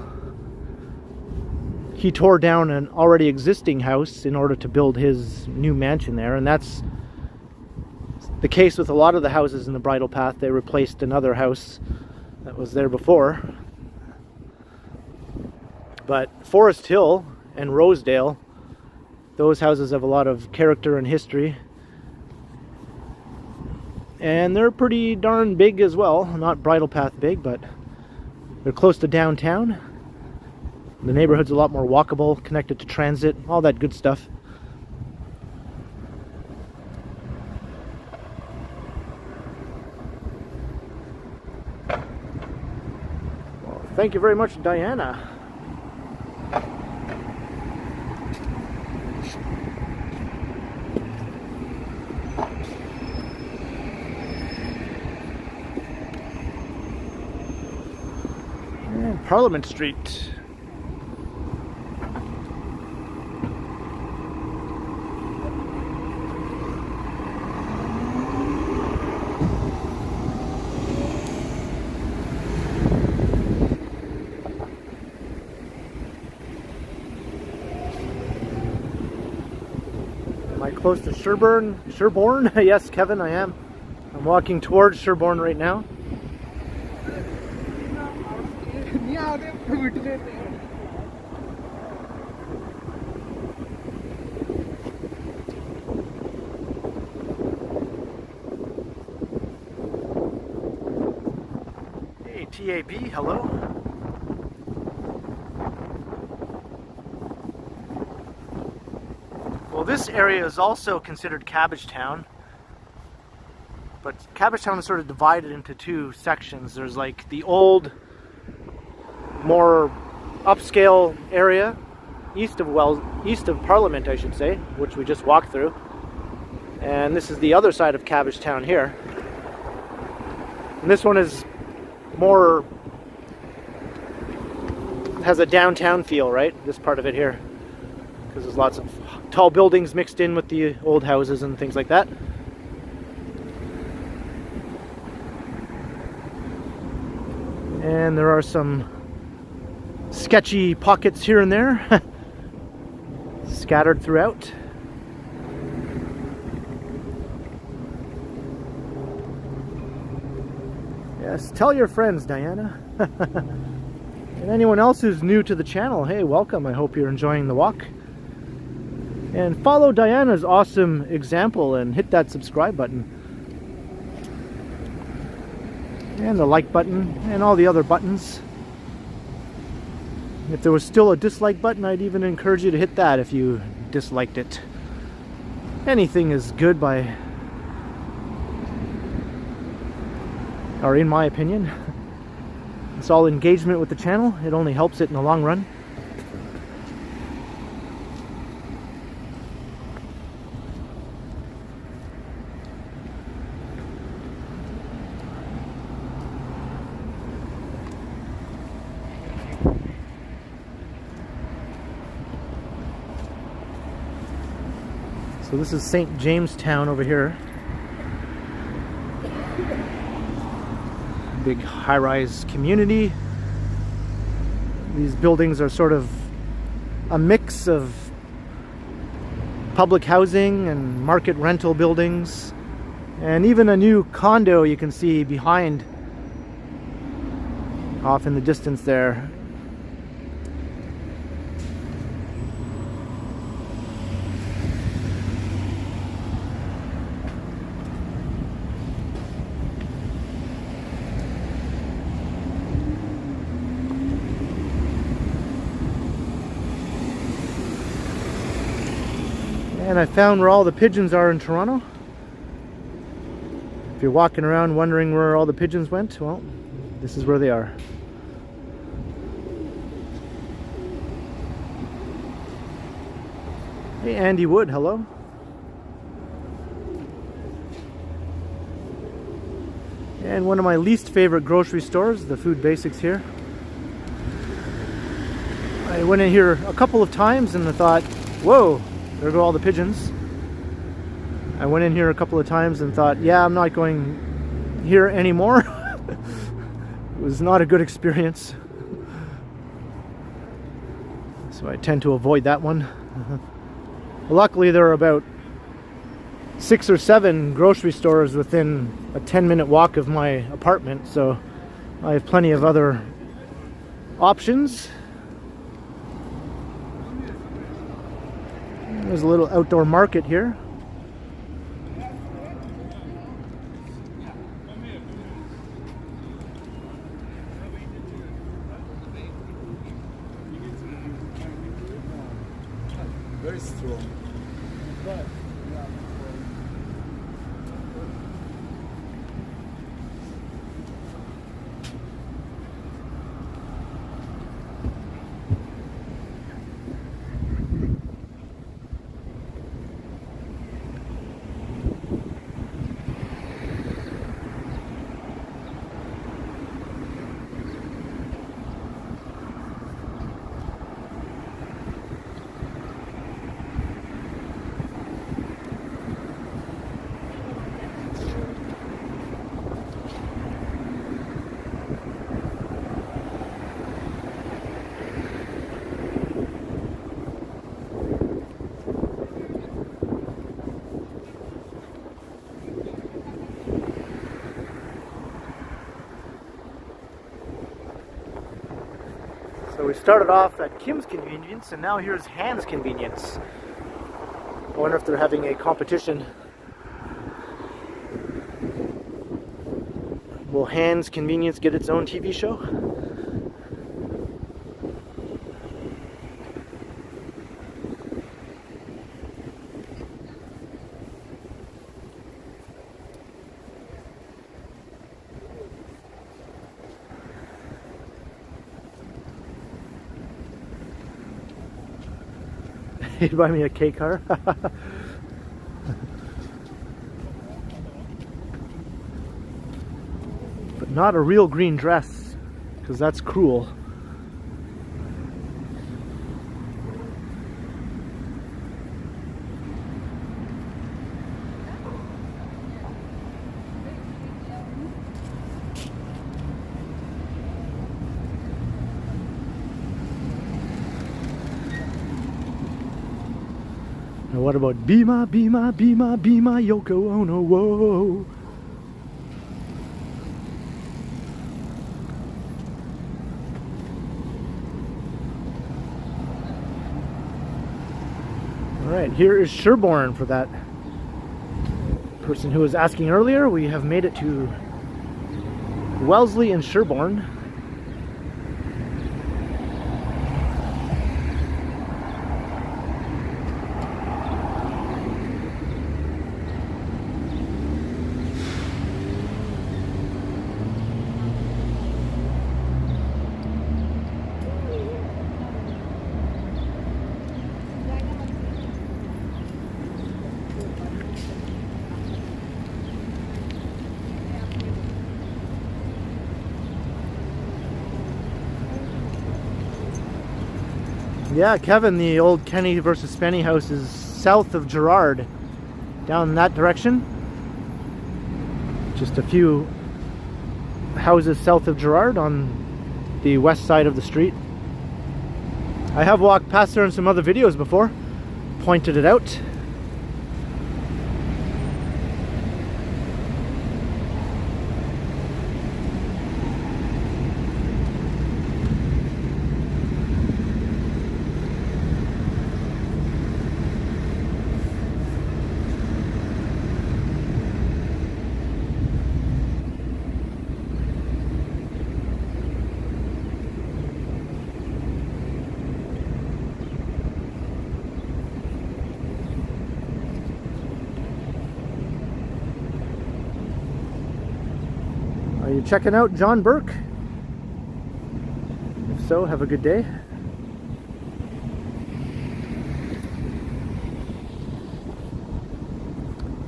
He tore down an already existing house in order to build his new mansion there, and that's the case with a lot of the houses in the Bridle Path. They replaced another house that was there before. But Forest Hill and Rosedale, those houses have a lot of character and history. And they're pretty darn big as well. Not Bridle Path big, but they're close to downtown. The neighborhood's a lot more walkable, connected to transit, all that good stuff. Thank you very much, Diana. And Parliament Street. close to Sherbourne. Sherbourne? Yes, Kevin, I am. I'm walking towards Sherbourne right now. Hey, TAB, hello. Well, this area is also considered Cabbagetown, but Cabbagetown is sort of divided into two sections. There's like the old, more upscale area east of Parliament, I should say, which we just walked through, and this is the other side of Cabbagetown here. And this one is more, has a downtown feel, right? This part of it here, because there's lots of tall buildings mixed in with the old houses and things like that. And there are some sketchy pockets here and there scattered throughout. Yes, tell your friends, Diana. And anyone else who's new to the channel, hey, welcome. I hope you're enjoying the walk. And follow Diana's awesome example and hit that subscribe button. And the like button and all the other buttons. If there was still a dislike button, I'd even encourage you to hit that if you disliked it. Anything is good by, or in my opinion. It's all engagement with the channel. It only helps it in the long run. So this is St. Jamestown over here. Big high-rise community. These buildings are sort of a mix of public housing and market rental buildings, and even a new condo you can see behind, off in the distance there. And I found where all the pigeons are in Toronto. If you're walking around wondering where all the pigeons went, well, this is where they are. Hey, Andy Wood, hello. And one of my least favorite grocery stores, the Food Basics here. I went in here a couple of times and I thought, whoa, there go all the pigeons. I went in here a couple of times and thought, yeah, I'm not going here anymore. It was not a good experience. So I tend to avoid that one. Luckily, there are about 6 or 7 grocery stores within a 10-minute walk of my apartment, so I have plenty of other options. There's a little outdoor market here. Very strong. So we started off at Kim's Convenience, and now here's Han's Convenience. I wonder if they're having a competition. Will Han's Convenience get its own TV show? He'd buy me a K car. But not a real green dress, because that's cruel. Now what about be my Yoko Ono, whoa. Alright, here is Sherborne for that person who was asking earlier. We have made it to Wellesley and Sherborne. Yeah, Kevin, the old Kenny versus Spenny house is south of Gerard, down that direction. Just a few houses south of Gerard on the west side of the street. I have walked past there in some other videos before, pointed it out. Are you checking out John Burke? If so, have a good day.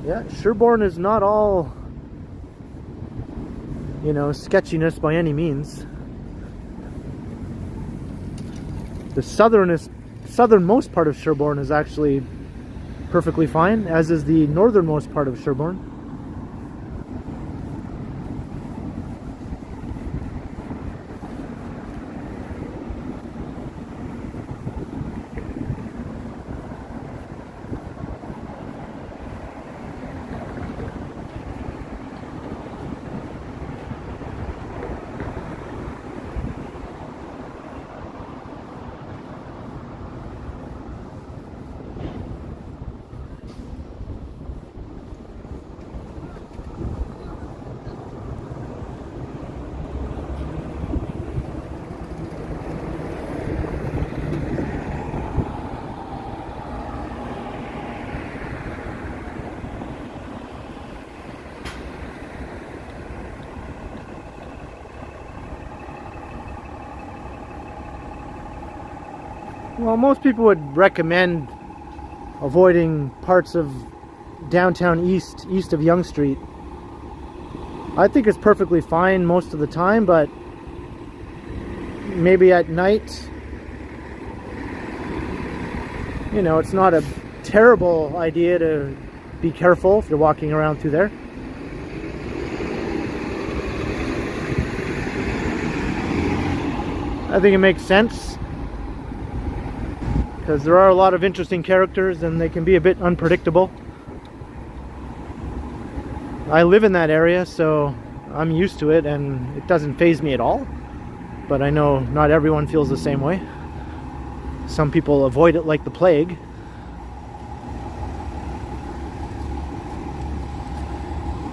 Yeah, Sherborne is not all, you know, sketchiness by any means. The southernmost part of Sherborne is actually perfectly fine, as is the northernmost part of Sherborne. Well, most people would recommend avoiding parts of downtown east of Yonge Street. I think it's perfectly fine most of the time, but maybe at night, you know, it's not a terrible idea to be careful if you're walking around through there. I think it makes sense, because there are a lot of interesting characters and they can be a bit unpredictable. I live in that area, so I'm used to it and it doesn't faze me at all. but I know not everyone feels the same way. Some people avoid it like the plague.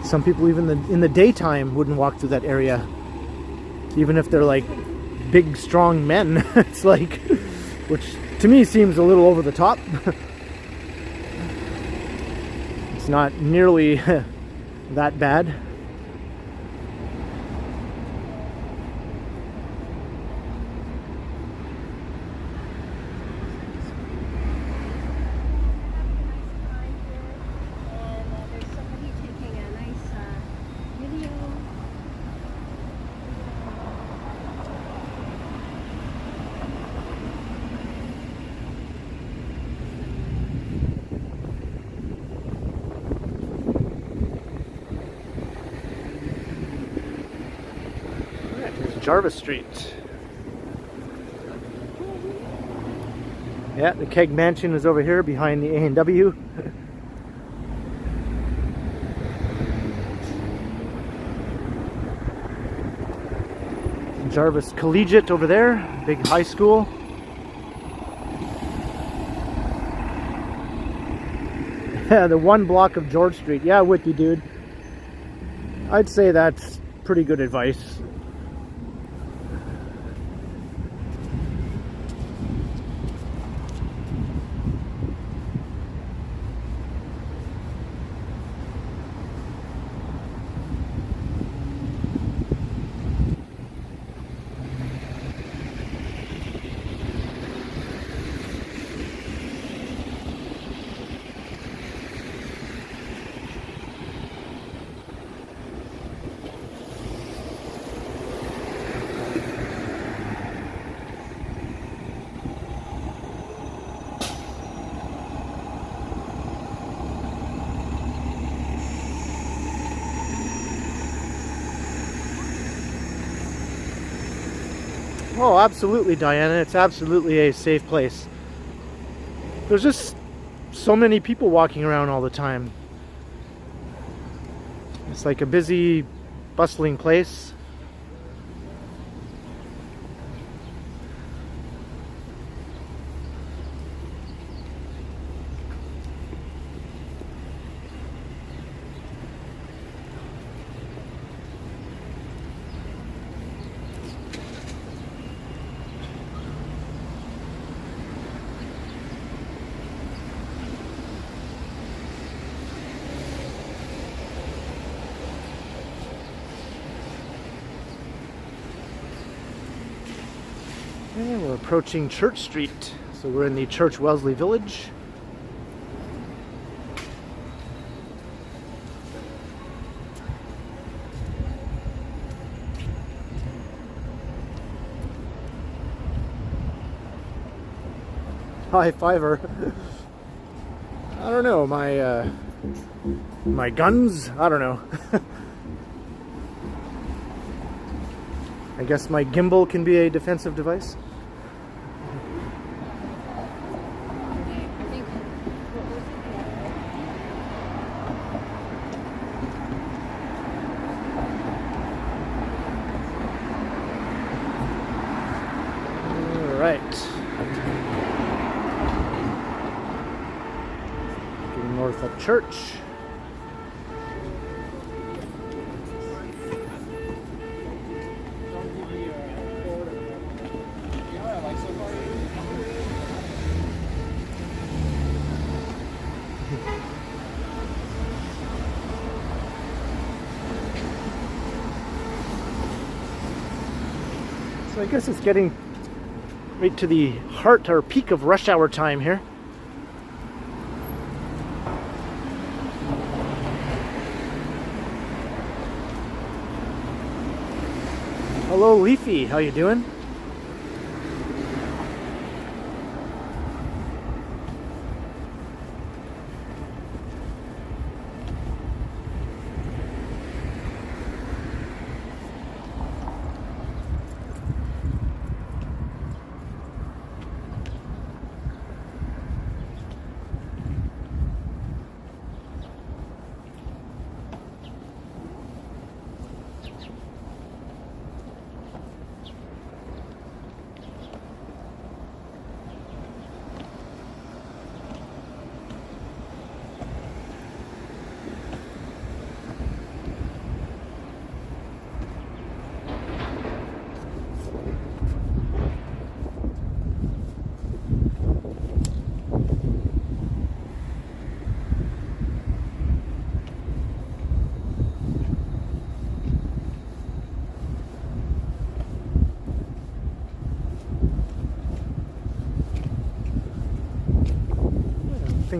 Some people even in the daytime wouldn't walk through that area, even if they're like big, strong men. It's like, which to me seems a little over the top. It's not nearly that bad. Jarvis Street. Yeah, the Keg Mansion is over here behind the A&W. Jarvis Collegiate over there, big high school. Yeah, the one block of George Street. Yeah, with you, dude. I'd say that's pretty good advice. Oh, absolutely, Diana. It's absolutely a safe place. There's just so many people walking around all the time. It's like a busy, bustling place. And we're approaching Church Street, so we're in the Church-Wellesley Village. High fiver. I don't know, my guns? I don't know. I guess my gimbal can be a defensive device. North of Church. So I guess it's getting right to the heart or peak of rush hour time here. Hello, Leafy. How you doing?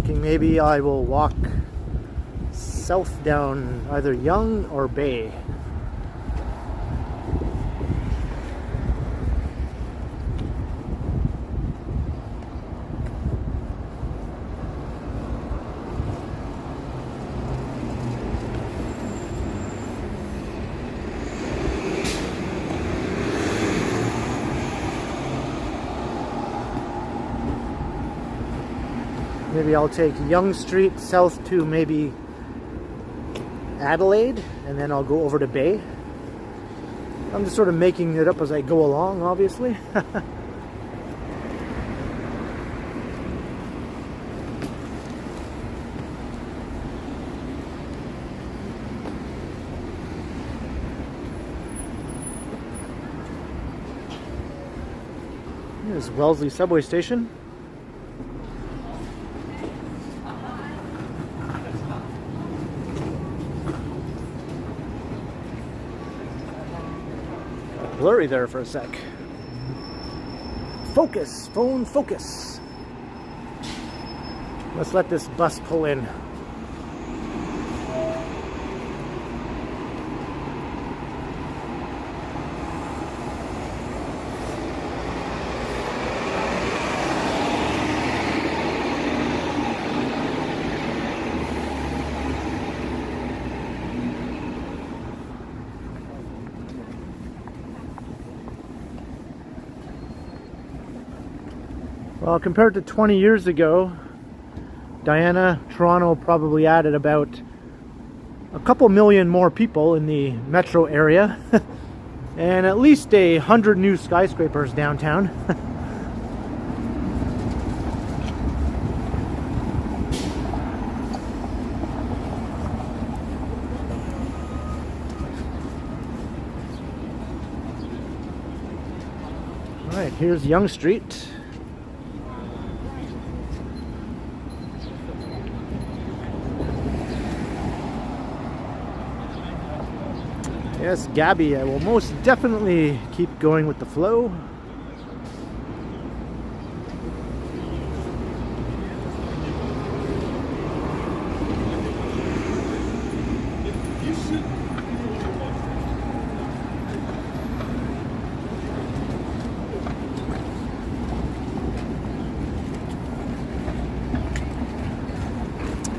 thinking maybe I will walk south down either Yonge or Bay. Maybe I'll take Yonge Street south to maybe Adelaide, and then I'll go over to Bay. I'm just sort of making it up as I go along, obviously. Here's Wellesley subway station. Blurry there for a sec. Focus, phone focus. Let's let this bus pull in. Well, compared to 20 years ago, Diana, Toronto probably added about a couple million more people in the metro area and at least 100 new skyscrapers downtown. All right, here's Yonge Street. Yes, Gabby, I will most definitely keep going with the flow.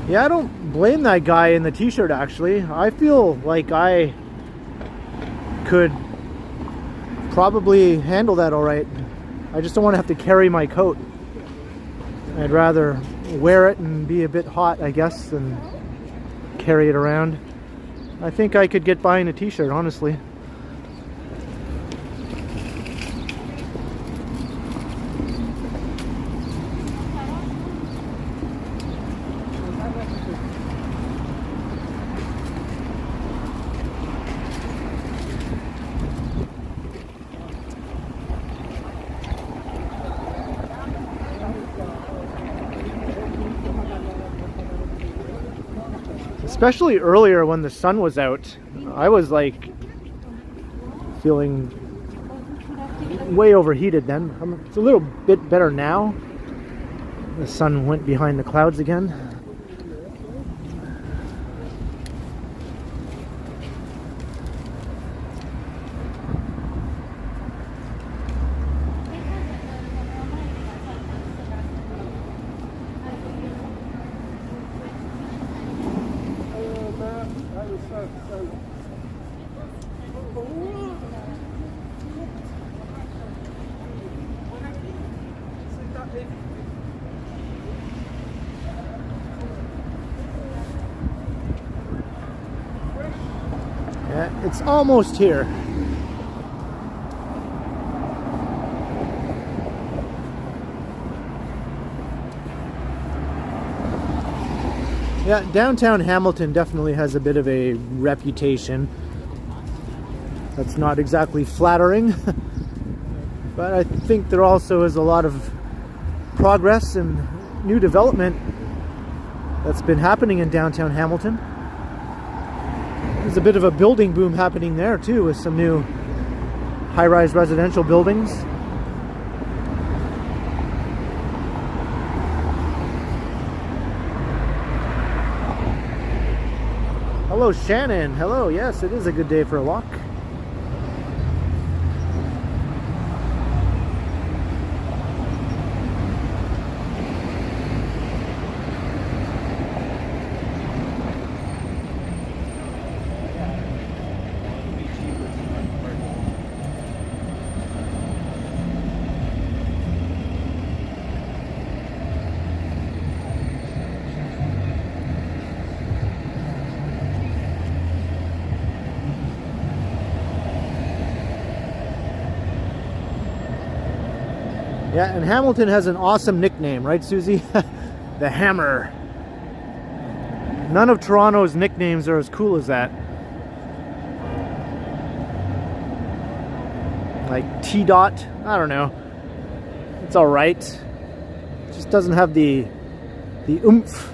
Yeah, I don't blame that guy in the t-shirt, actually. I feel like I could probably handle that all right. I just don't want to have to carry my coat. I'd rather wear it and be a bit hot, I guess, than carry it around. I think I could get by in a t-shirt, honestly. Especially earlier when the sun was out, I was like feeling way overheated then. It's a little bit better now. The sun went behind the clouds again. Yeah, it's almost here. Yeah, downtown Hamilton definitely has a bit of a reputation. That's not exactly flattering, but I think there also is a lot of progress and new development that's been happening in downtown Hamilton. There's a bit of a building boom happening there too, with some new high-rise residential buildings. Hello, Shannon. Hello. Yes, it is a good day for a walk. Yeah, and Hamilton has an awesome nickname, right, Susie? The Hammer. None of Toronto's nicknames are as cool as that. Like T-Dot, I don't know. It's alright. It just doesn't have the oomph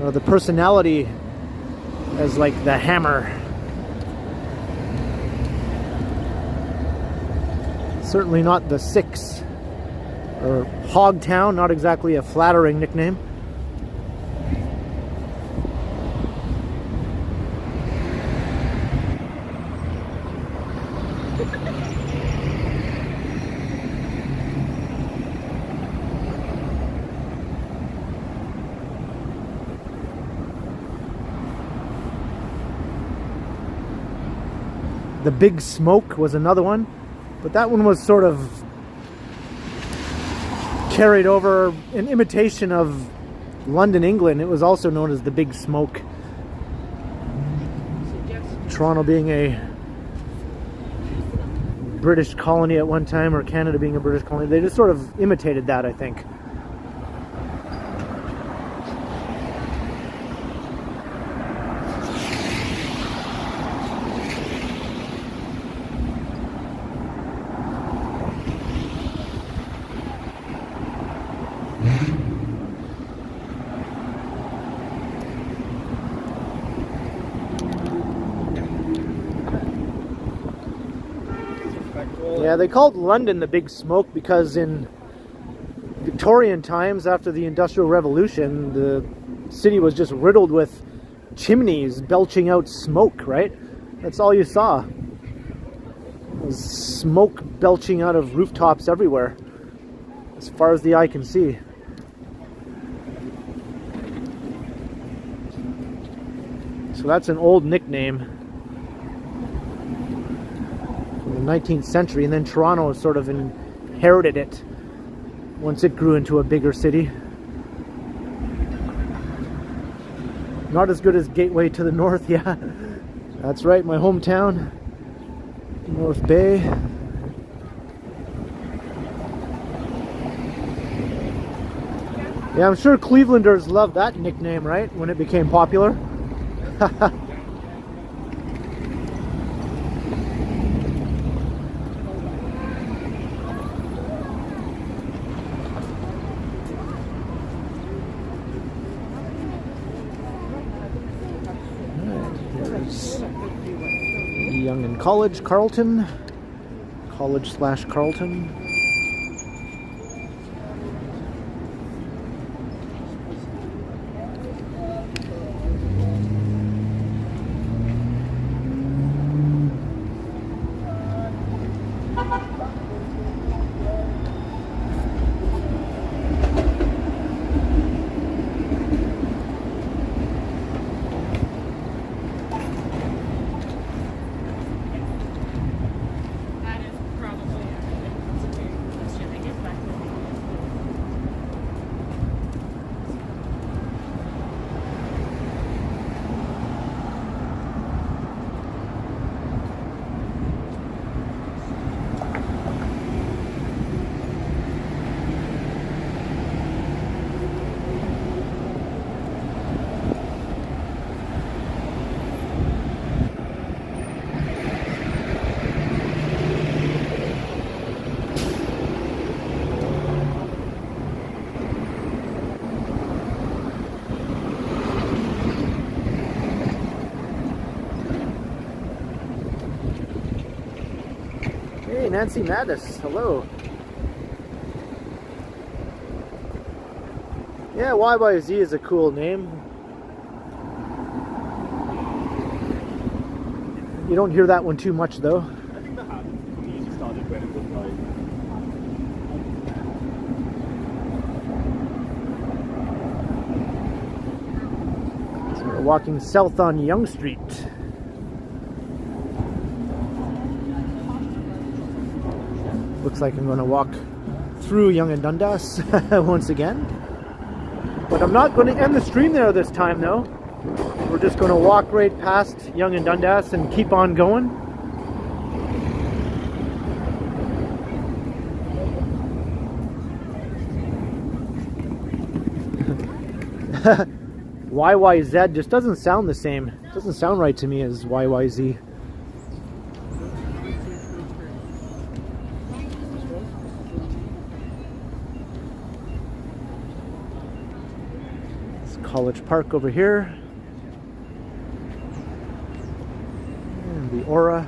or the personality as like the Hammer. Certainly not the Six. Or Hogtown, not exactly a flattering nickname. The Big Smoke was another one, but that one was sort of carried over an imitation of London, England. It was also known as the Big Smoke. Toronto being a British colony at one time, or Canada being a British colony, they just sort of imitated that, I think. Yeah, they called London the Big Smoke because in Victorian times, after the Industrial Revolution, the city was just riddled with chimneys belching out smoke, right? That's all you saw. It was smoke belching out of rooftops everywhere, as far as the eye can see. So that's an old nickname. 19th century, and then Toronto sort of inherited it once it grew into a bigger city. Not as good as Gateway to the north, yeah. That's right, my hometown, North Bay. Yeah, I'm sure Clevelanders loved that nickname, right, when it became popular. Young and College, Carlton. College/Carlton. Hey, Nancy Mattis, hello. Yeah, Y by Z is a cool name. You don't hear that one too much though. I think the music started when it was like. So we're walking south on Yonge Street. Looks like I'm going to walk through Yonge and Dundas once again. But I'm not going to end the stream there this time though. We're just going to walk right past Yonge and Dundas and keep on going. YYZ just doesn't sound the same. It doesn't sound right to me as YYZ. It's College Park over here. And the Aura.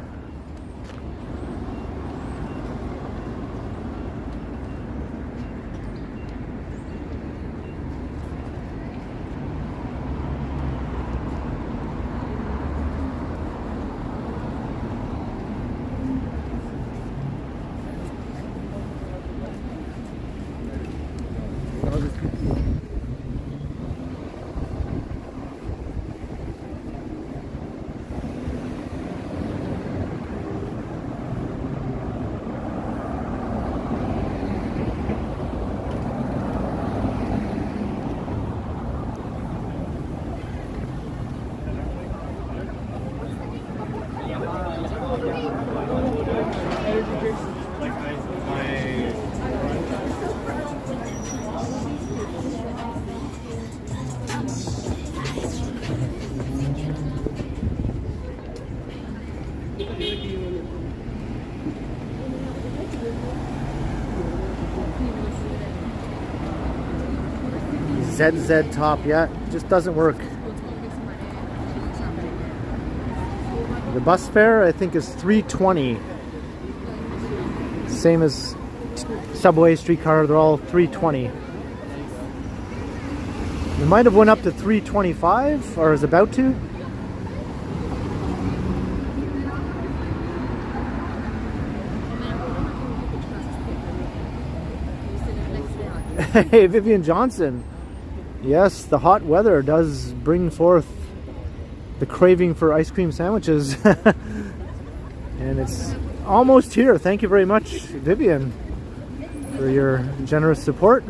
ZZ top, yeah, it just doesn't work. The bus fare I think is $3.20. Same as subway, streetcar, they're all $3.20. It might have went up to $3.25 or is about to. Hey, Vivian Johnson. Yes, the hot weather does bring forth the craving for ice cream sandwiches. And it's almost here. Thank you very much, Vivian, for your generous support.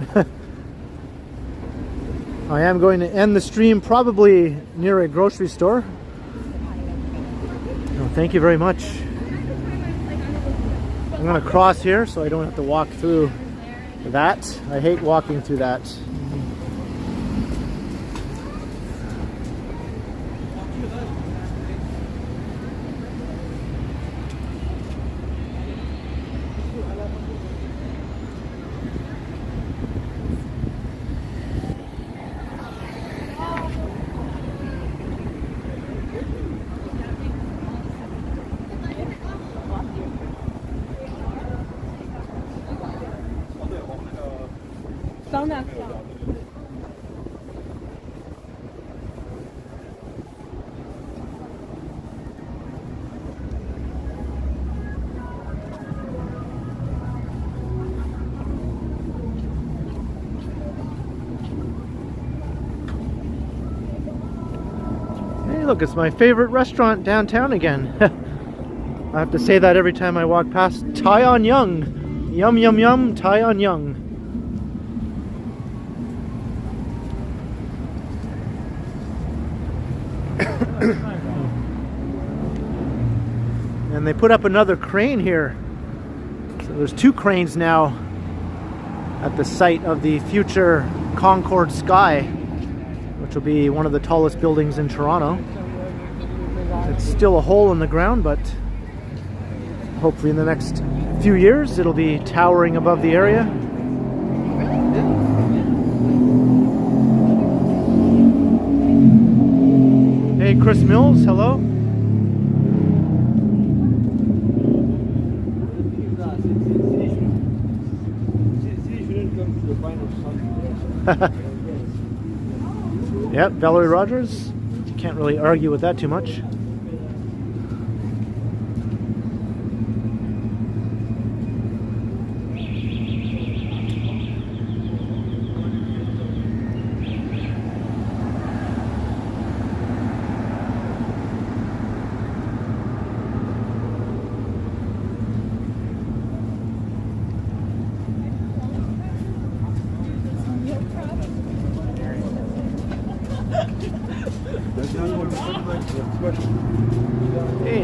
I am going to end the stream probably near a grocery store. No, thank you very much. I'm going to cross here so I don't have to walk through that. I hate walking through that. Look, it's my favorite restaurant downtown again. I have to say that every time I walk past. Tai on Yonge. Yum, yum, yum, Tai on Yonge. And they put up another crane here. So there's two cranes now at the site of the future Concord Sky, which will be one of the tallest buildings in Toronto. It's still a hole in the ground, but hopefully in the next few years it'll be towering above the area. Hey, Chris Mills, hello. Yep, Valerie Rogers. Can't really argue with that too much.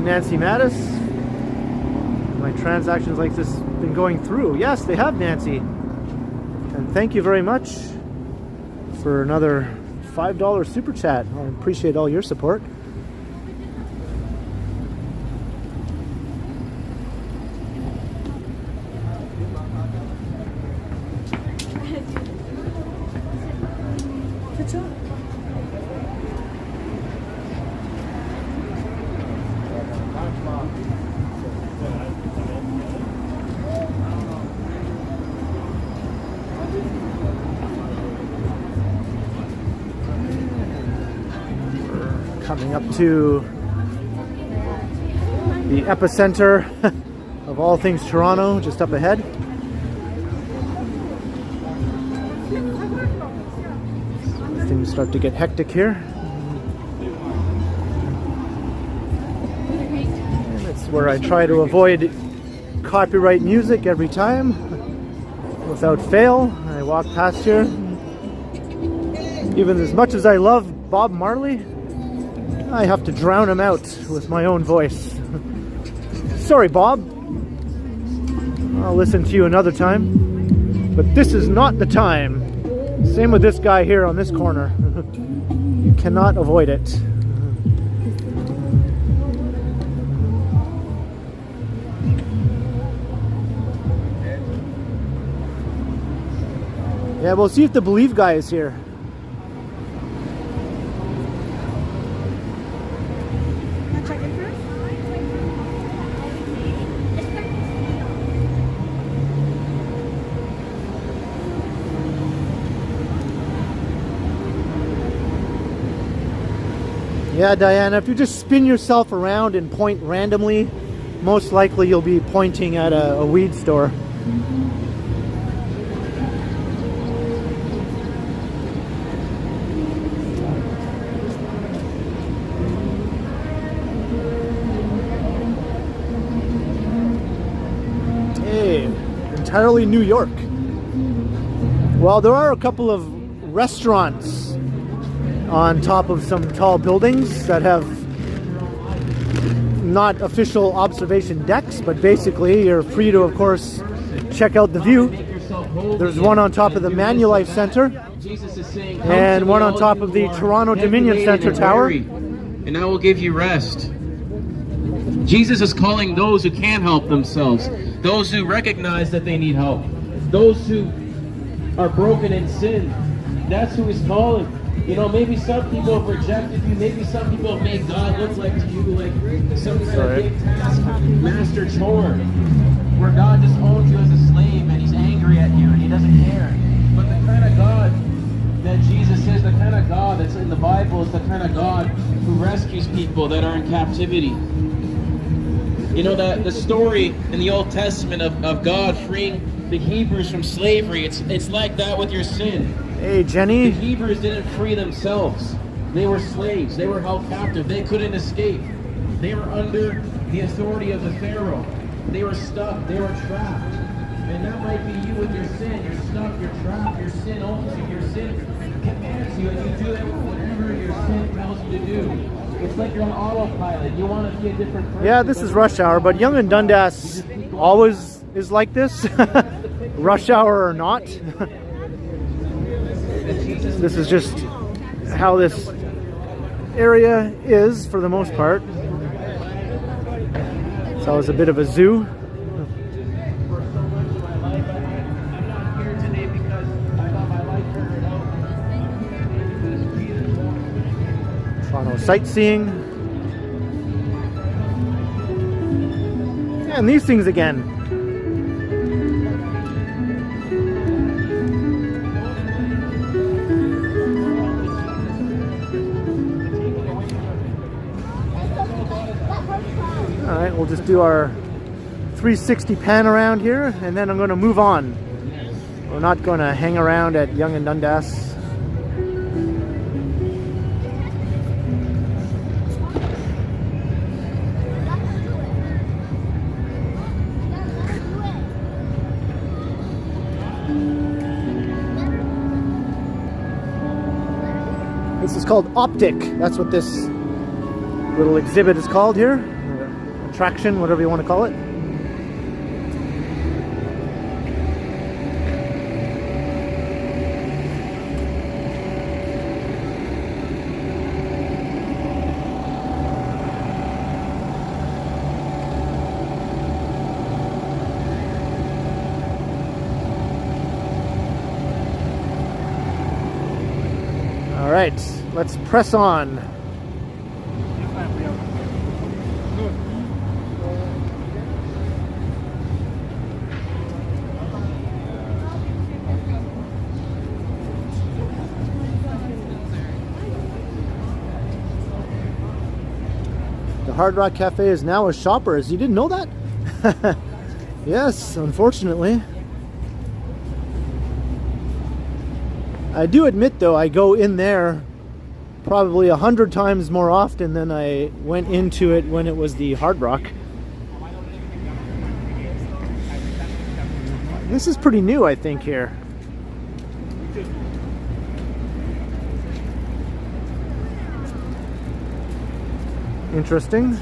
Nancy Mattis. My transactions like this been going through. Yes, they have, Nancy. And thank you very much for another $5 super chat. I appreciate all your support. Coming up to the epicenter of all things Toronto, just up ahead. Things start to get hectic here. And it's where I try to avoid copyright music every time, without fail. I walk past here. Even as much as I love Bob Marley, I have to drown him out with my own voice. Sorry, Bob. I'll listen to you another time. But this is not the time. Same with this guy here on this corner. You cannot avoid it. Yeah, we'll see if the Believe guy is here. Yeah, Diana, if you just spin yourself around and point randomly, most likely you'll be pointing at a weed store. Hey, entirely New York. Well, there are a couple of restaurants on top of some tall buildings that have not official observation decks, but basically you're free to, of course, check out the view. There's one on top of the Manulife Center and one on top of the Toronto Dominion Center Tower. And I will give you rest. Jesus is calling those who can't help themselves, those who recognize that they need help, those who are broken in sin. That's who he's calling. You know, maybe some people have rejected you. Maybe some people have made God look like to you like some kind of big task, master chore, where God just owns you as a slave and he's angry at you and he doesn't care. But the kind of God that Jesus is, the kind of God that's in the Bible, is the kind of God who rescues people that are in captivity. You know, that the story in the Old Testament of God freeing the Hebrews from slavery, it's like that with your sin. Hey, Jenny. The Hebrews didn't free themselves. They were slaves. They were held captive. They couldn't escape. They were under the authority of the Pharaoh. They were stuck. They were trapped. And that might be you with your sin. You're stuck. You're trapped. Your sin owns you. Your sin commands you, and you do whatever your sin tells you to do. It's like you're on autopilot. You want to be a different person. Yeah, this is rush hour, but Yonge and Dundas always is like this. Rush hour or not. This is just how this area is for the most part. It's always a bit of a zoo. Toronto sightseeing. And these things again. Alright, we'll just do our 360 pan around here and then I'm going to move on. We're not going to hang around at Yonge and Dundas. This is called Optic. That's what this little exhibit is called here. attraction, whatever you want to call it. All right, let's press on. The Hard Rock Cafe is now a Shoppers. You didn't know that? Yes, unfortunately. I do admit though, I go in there probably 100 times more often than I went into it when it was the Hard Rock. This is pretty new, I think, here. Interesting.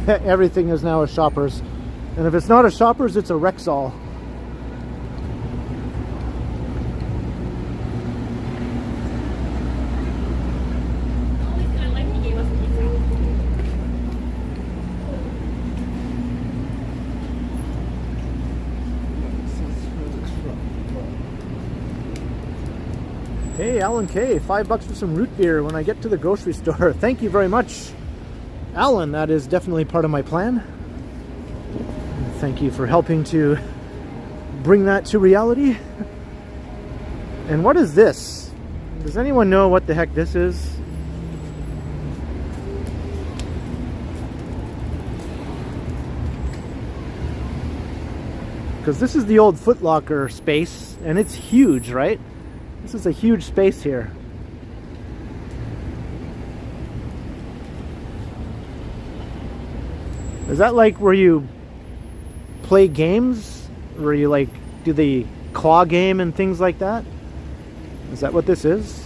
Everything is now a Shoppers. And if it's not a Shoppers, it's a Rexall. Hey, Alan K, $5 for some root beer when I get to the grocery store. Thank you very much, Alan. That is definitely part of my plan. Thank you for helping to bring that to reality. And what is this? Does anyone know what the heck this is? Because this is the old Foot Locker space, and it's huge, right? This is a huge space here. Is that like where you play games? Where you like do the claw game and things like that? Is that what this is?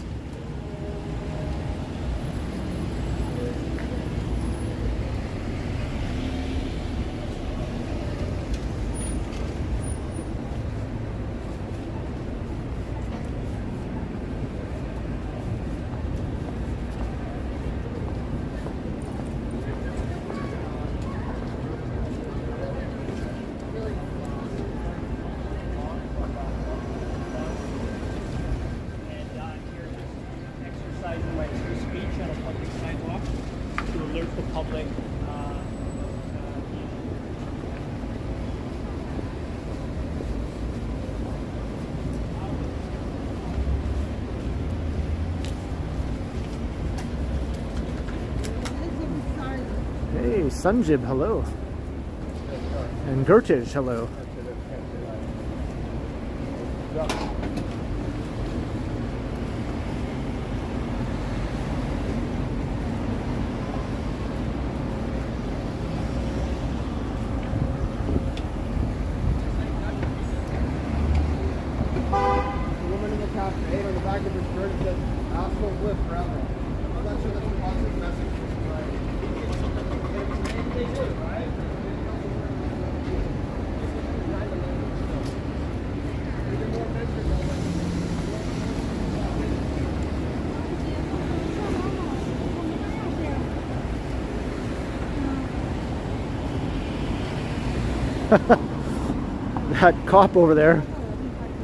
Hey, Sunjib, hello. And Gertij, hello. That cop over there,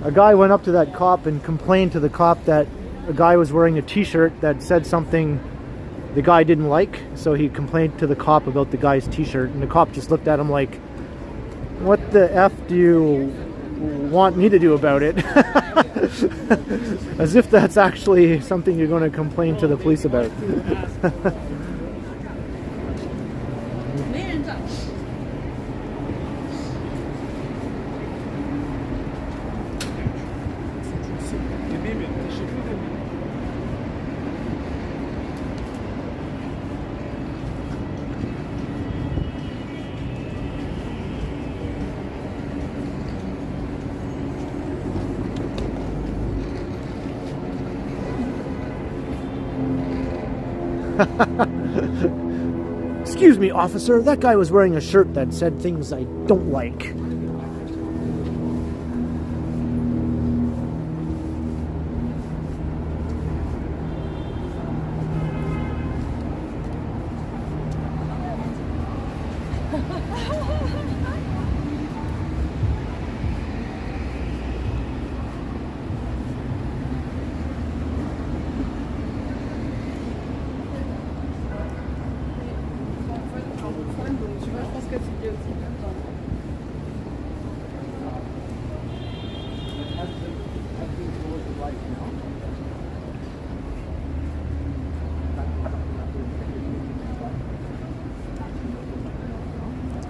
a guy went up to that cop and complained to the cop that a guy was wearing a t-shirt that said something the guy didn't like, so he complained to the cop about the guy's t-shirt, and the cop just looked at him like, what the F do you want me to do about it? As if that's actually something you're going to complain to the police about. Excuse me, officer, that guy was wearing a shirt that said things I don't like.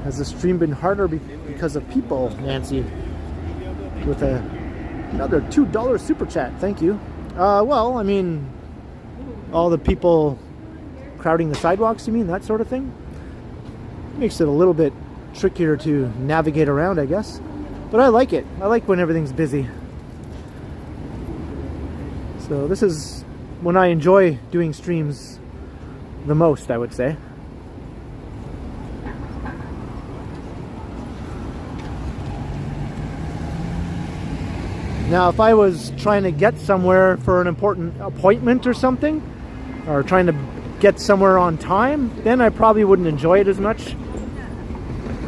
Has the stream been harder because of people, Nancy? With another $2 super chat, thank you. Well, I mean, all the people crowding the sidewalks, you mean, that sort of thing? Makes it a little bit trickier to navigate around, I guess. But I like it. I like when everything's busy. So this is when I enjoy doing streams the most, I would say. Now, if I was trying to get somewhere for an important appointment or something, or trying to get somewhere on time, then I probably wouldn't enjoy it as much.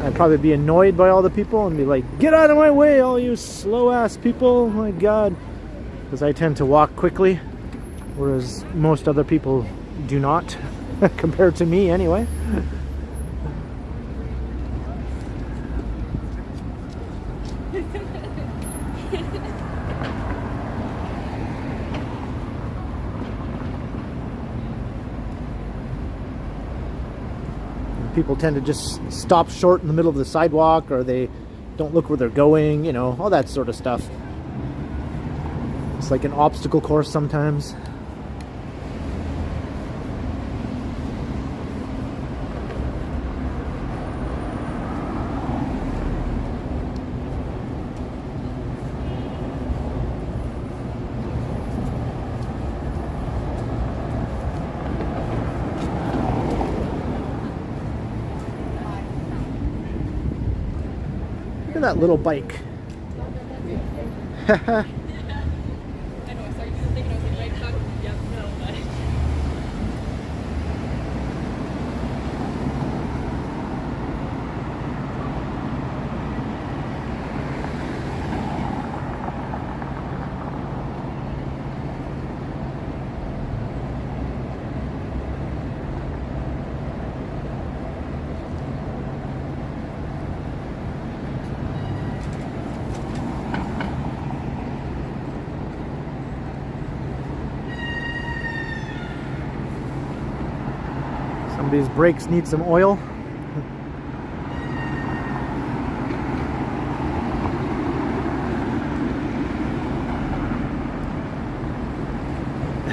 I'd probably be annoyed by all the people and be like, get out of my way, all you slow-ass people, oh my god. Because I tend to walk quickly, whereas most other people do not, compared to me anyway. People tend to just stop short in the middle of the sidewalk, or they don't look where they're going, you know, all that sort of stuff. It's like an obstacle course sometimes. That little bike. These brakes need some oil.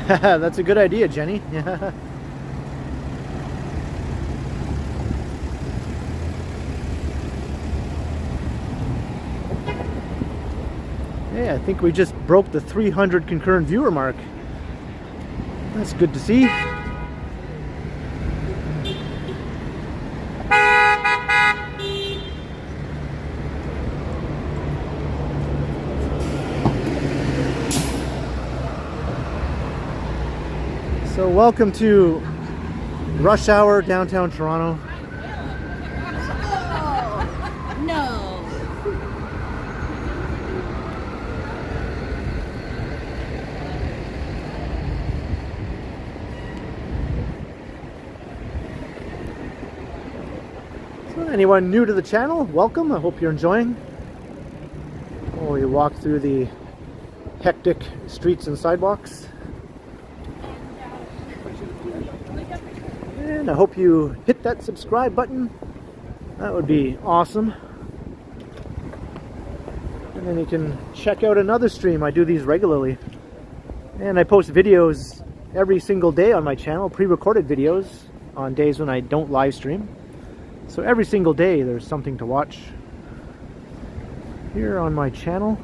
That's a good idea, Jenny. Yeah, I think we just broke the 300 concurrent viewer mark. That's good to see. So welcome to rush hour downtown Toronto. No. So anyone new to the channel, welcome. I hope you're enjoying. Oh, you walk through the hectic streets and sidewalks. And I hope you hit that subscribe button. That would be awesome. And then you can check out another stream. I do these regularly. And I post videos every single day on my channel, pre-recorded videos on days when I don't live stream. So every single day there's something to watch here on my channel.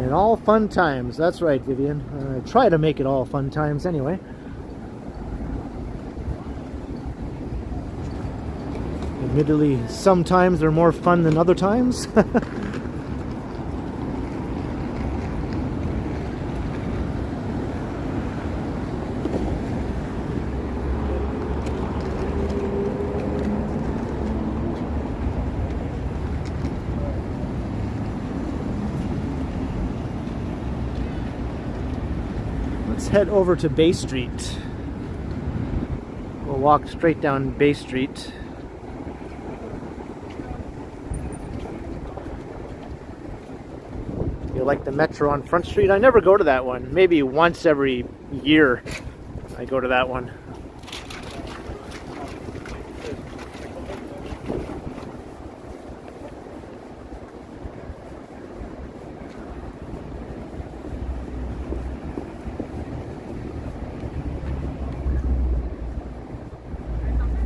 And all fun times. That's right, Vivian. I try to make it all fun times anyway. Admittedly, sometimes they're more fun than other times. Let's head over to Bay Street. We'll walk straight down Bay Street. You like the Metro on Front Street? I never go to that one. Maybe once every year I go to that one.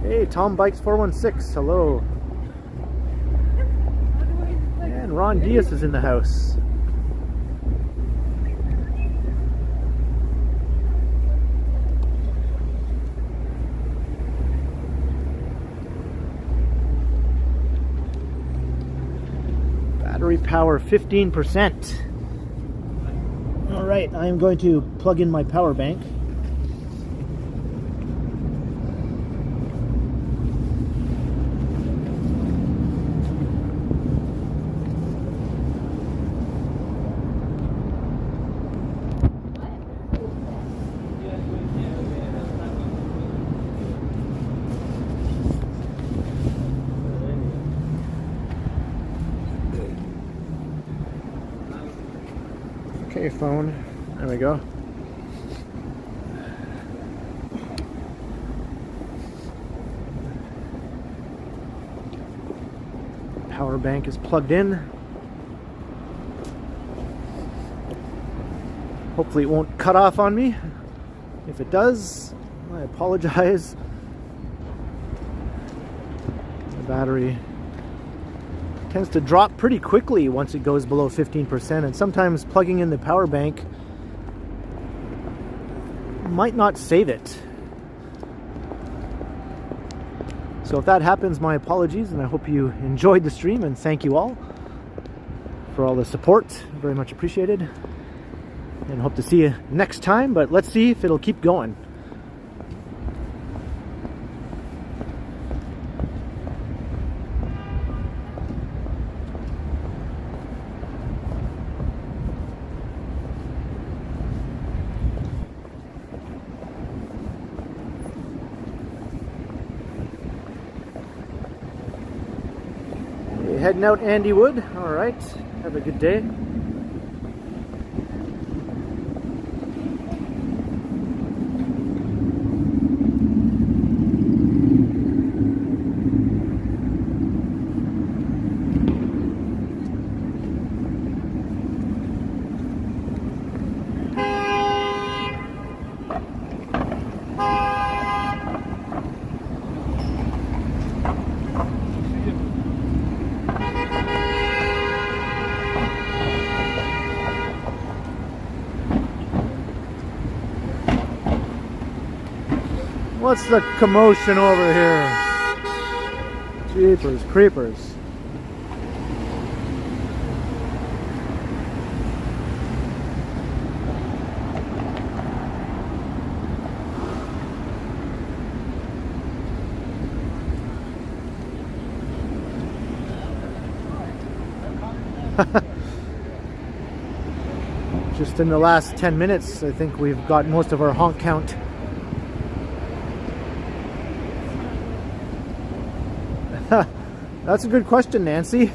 Hey, Tom Bikes 416, hello. And Ron Diaz is in the house. Battery power 15%. All right, I am going to plug in my power bank. Okay, phone. There we go. Power bank is plugged in. Hopefully it won't cut off on me. If it does, I apologize. The battery tends to drop pretty quickly once it goes below 15%, and sometimes plugging in the power bank might not save it. So if that happens, my apologies, and I hope you enjoyed the stream, and thank you all for all the support. Very much appreciated, and hope to see you next time, but let's see if it'll keep going. Heading out Andy Wood. All right, have a good day. What's the commotion over here? Jeepers creepers. Just in the last 10 minutes, I think we've got most of our honk count. That's a good question, Nancy.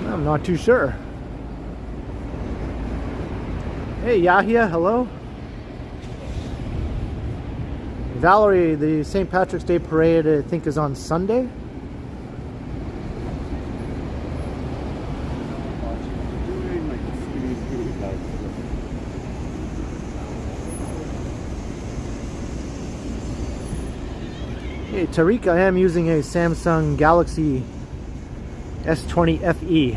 I'm not too sure. Hey, Yahya, hello. Valerie, the St. Patrick's Day Parade, I think, is on Sunday. Hey Tariq, I am using a Samsung Galaxy S20 FE.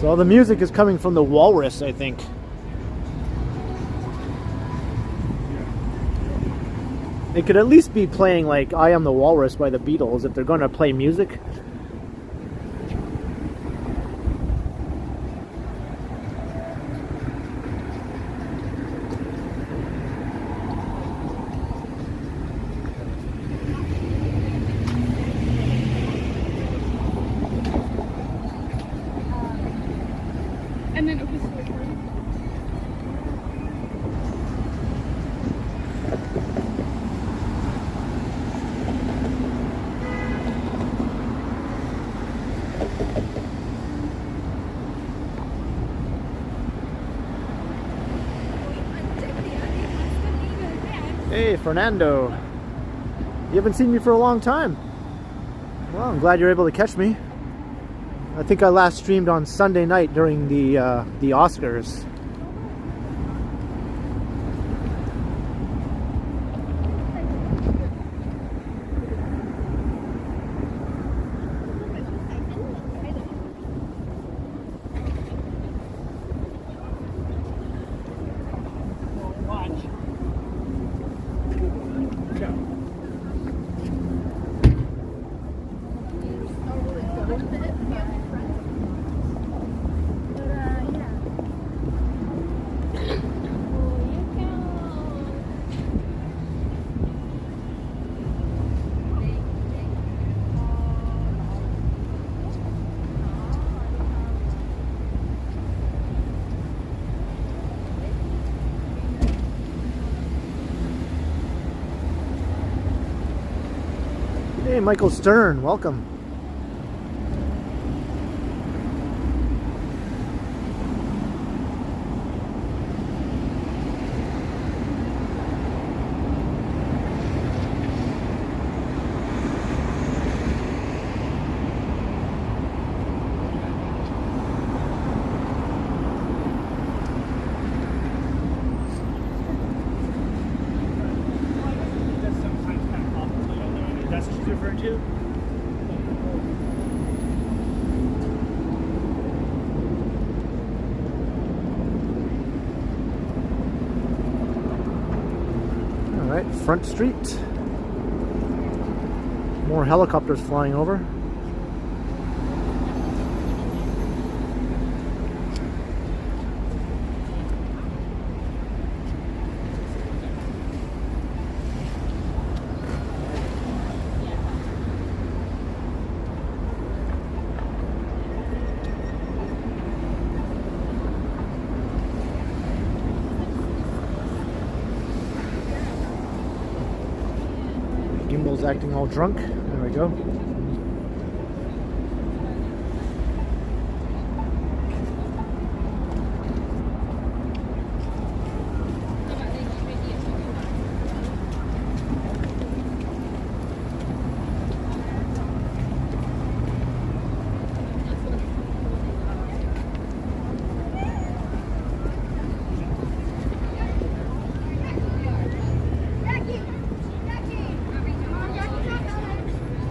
So the music is coming from the Walrus, I think. They could at least be playing like I Am the Walrus by the Beatles if they're going to play music. And then it was recording. Hey, Fernando. You haven't seen me for a long time. Well, I'm glad you're able to catch me. I think I last streamed on Sunday night during the Oscars. Hey, Michael Stern, welcome. That's what she's referring to? All right, Front Street. More helicopters flying over. Gimbal's acting all drunk. There we go.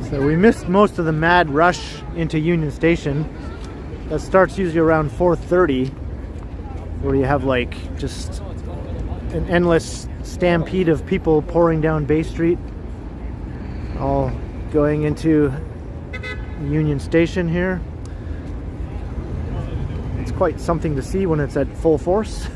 So we missed most of the mad rush into Union Station. That starts usually around 4:30, where you have like just an endless stampede of people pouring down Bay Street, all going into Union Station here. It's quite something to see when it's at full force.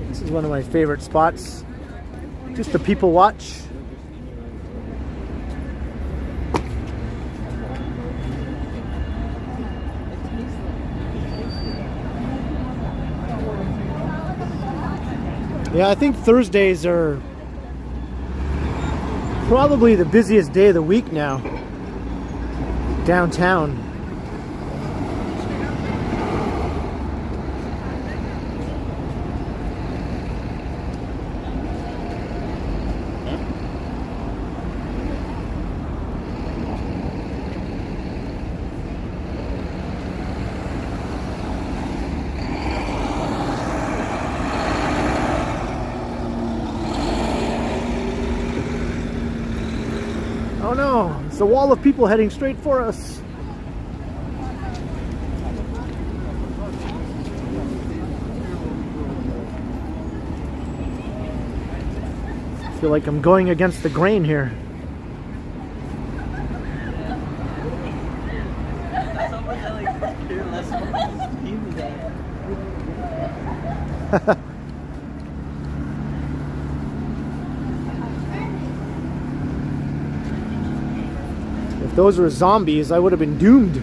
This is one of my favorite spots, just to people watch. Yeah, I think Thursdays are probably the busiest day of the week now. Downtown. Oh no, it's a wall of people heading straight for us. I feel like I'm going against the grain here. If those were zombies, I would have been doomed.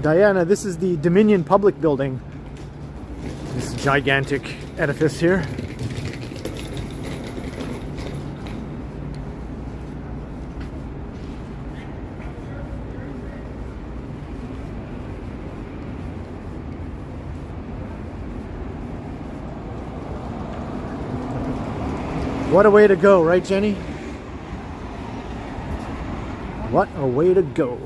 Diana, this is the Dominion Public Building. This gigantic edifice here. What a way to go, right, Jenny? What a way to go.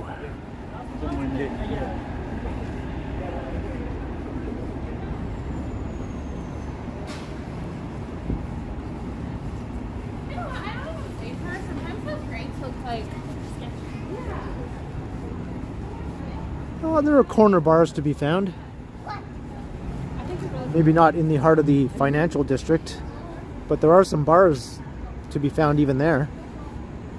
Oh, there are corner bars to be found. Maybe not in the heart of the financial district, but there are some bars to be found even there.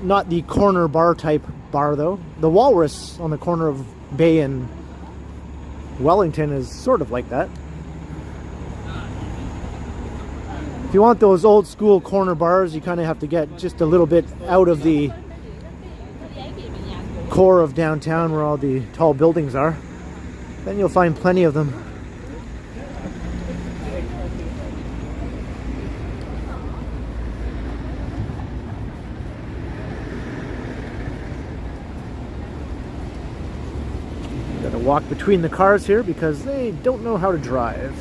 Not the corner bar type bar though. The Walrus on the corner of Bay and Wellington is sort of like that. If you want those old school corner bars, you kind of have to get just a little bit out of the core of downtown where all the tall buildings are. Then you'll find plenty of them. Gotta walk between the cars here because they don't know how to drive.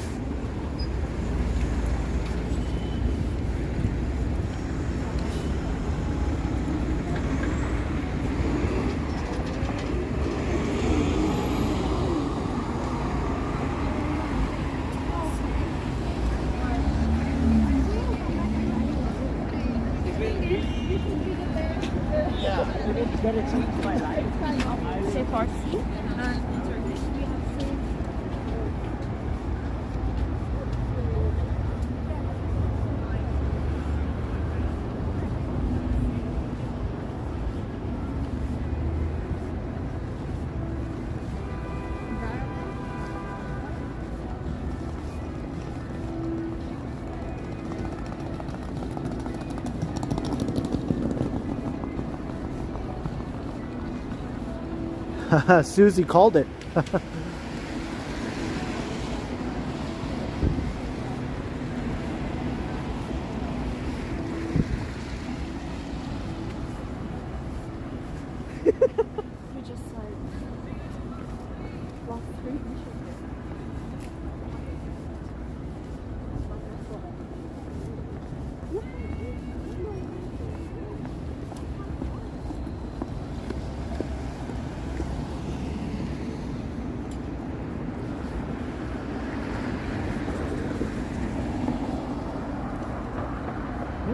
Susie called it.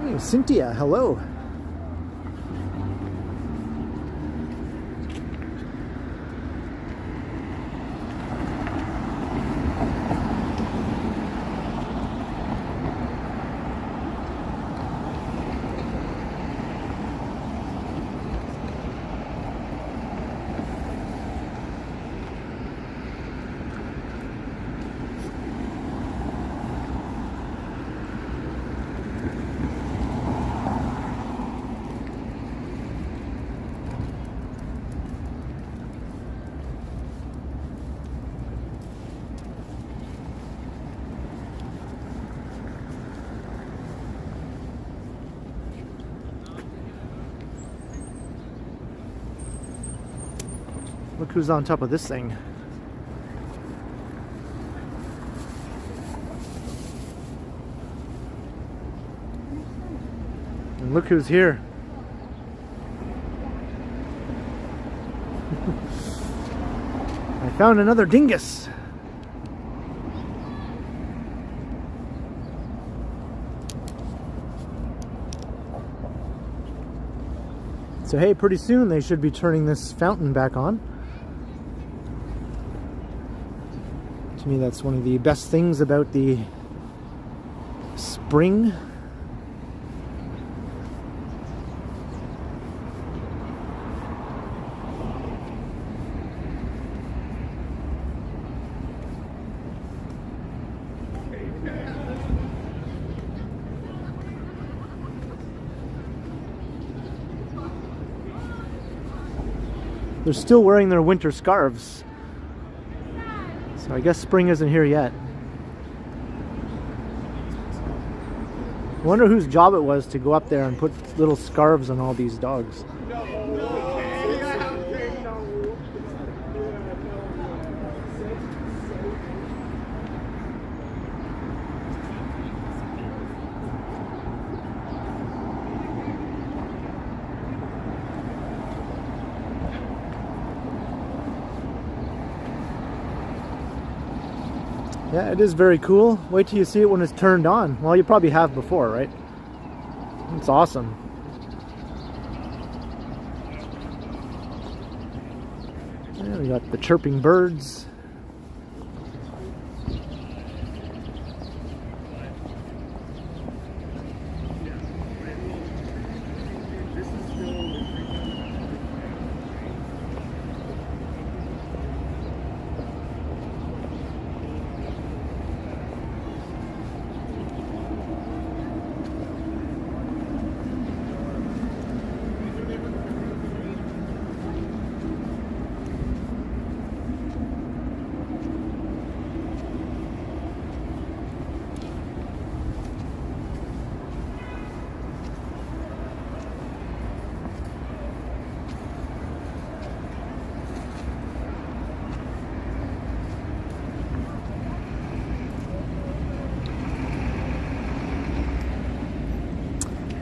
Hey, Cynthia, hello. Look who's on top of this thing. And look who's here. I found another dingus. So hey, pretty soon they should be turning this fountain back on. To me, that's one of the best things about the spring. They're still wearing their winter scarves. So I guess spring isn't here yet. I wonder whose job it was to go up there and put little scarves on all these dogs. Yeah, it is very cool. Wait till you see it when it's turned on. Well, you probably have before, right? It's awesome. Yeah, we got the chirping birds.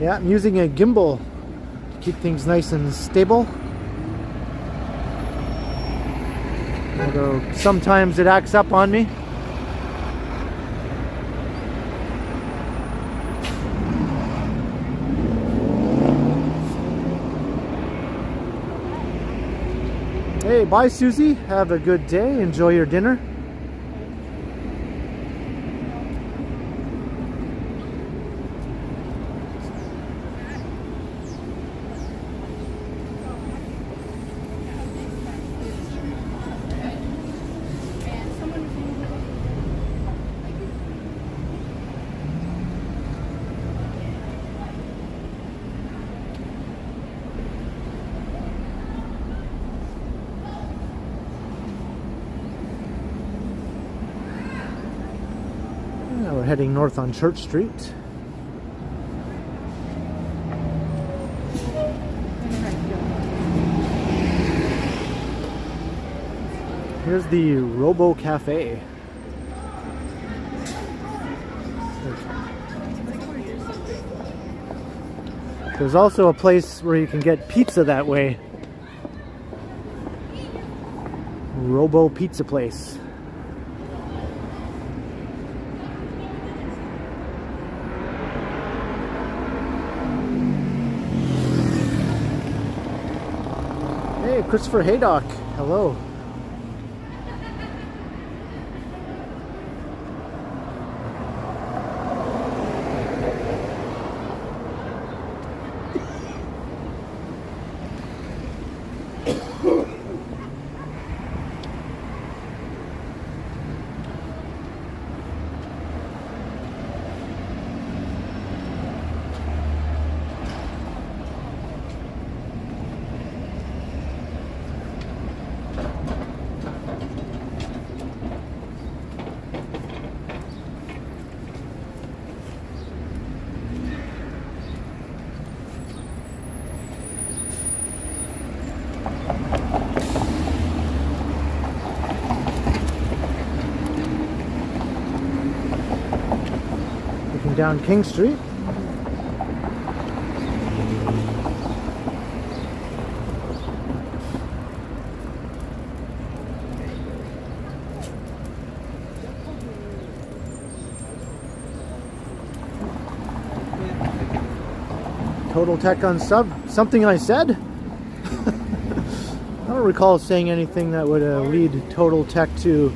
Yeah, I'm using a gimbal to keep things nice and stable. Although sometimes it acts up on me. Hey, bye Susie. Have a good day. Enjoy your dinner. Now we're heading north on Church Street. Here's the Robo Cafe. There's also a place where you can get pizza that way. Robo Pizza Place. Hey, Christopher Haydock. Hello. down King Street. Total Tech unsub. Something I said? I don't recall saying anything that would lead Total Tech to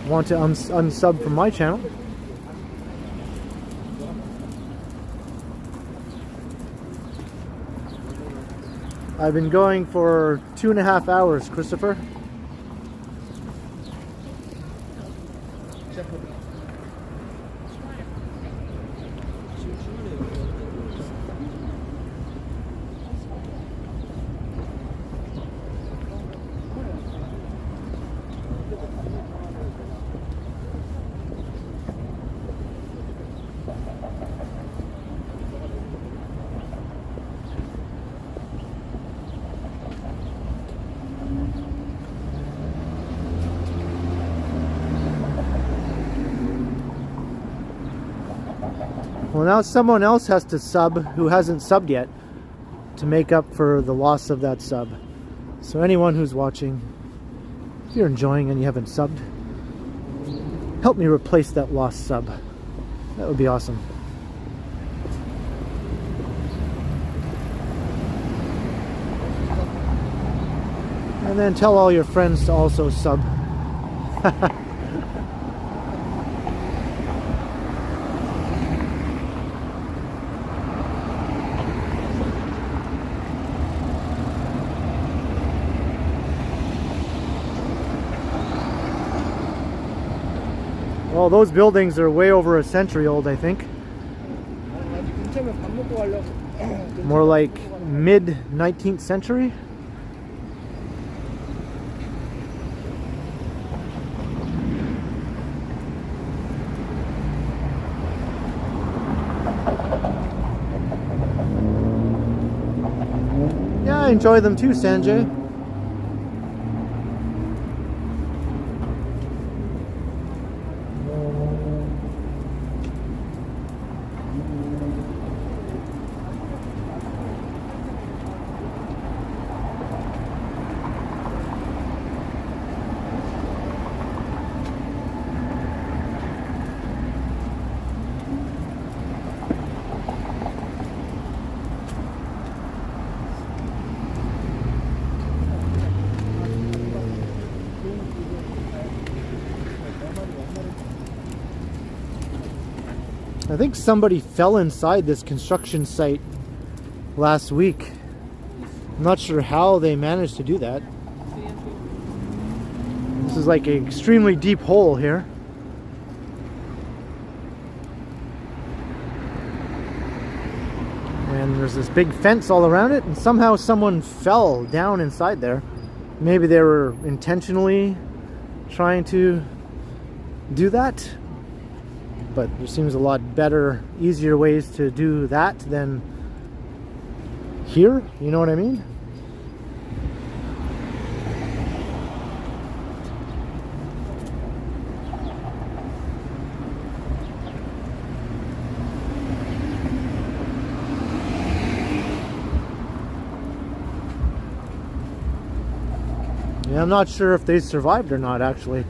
want to unsub from my channel. I've been going for 2.5 hours, Christopher. Well, now someone else has to sub who hasn't subbed yet to make up for the loss of that sub. So anyone who's watching, if you're enjoying and you haven't subbed, help me replace that lost sub. That would be awesome. And then tell all your friends to also sub. Well, those buildings are way over a century old, I think. More like mid-19th century. Yeah, I enjoy them too, Sanjay. I think somebody fell inside this construction site last week. I'm not sure how they managed to do that. This is like an extremely deep hole here. And there's this big fence all around it, and somehow someone fell down inside there. Maybe they were intentionally trying to do that. But there seems a lot better, easier ways to do that than here. You know what I mean? Yeah, I'm not sure if they survived or not, actually.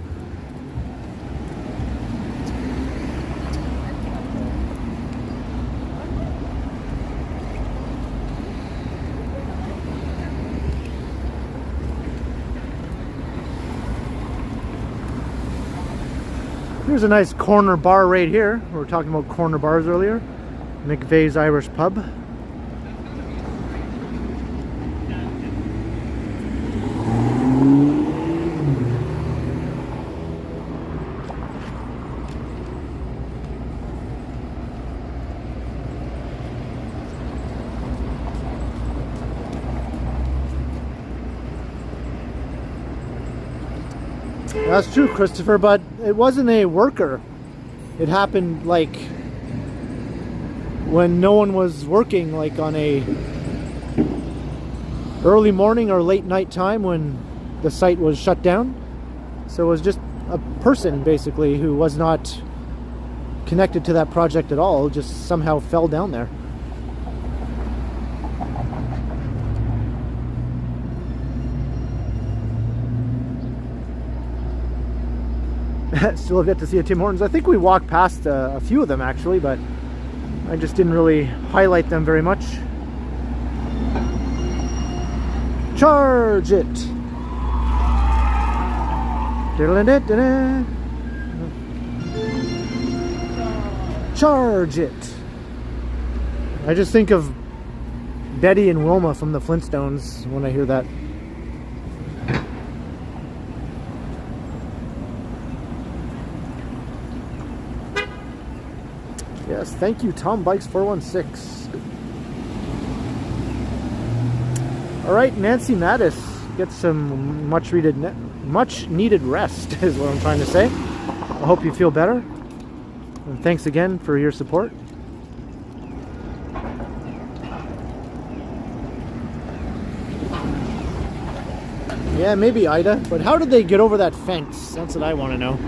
Here's a nice corner bar right here. We were talking about corner bars earlier. McVeigh's Irish Pub. That's true, Christopher, but it wasn't a worker. It happened like when no one was working, like on a early morning or late night time when the site was shut down. So it was just a person basically who was not connected to that project at all. It just somehow fell down there. Still have yet to see a Tim Hortons. I think we walked past a few of them actually, but I just didn't really highlight them very much. Charge it! Charge it! I just think of Betty and Wilma from the Flintstones when I hear that. Yes, thank you, Tom Bikes 416. All right, Nancy Mattis, get some much needed rest is what I'm trying to say. I hope you feel better, and thanks again for your support. Yeah, maybe Ida, but how did they get over that fence? That's what I want to know.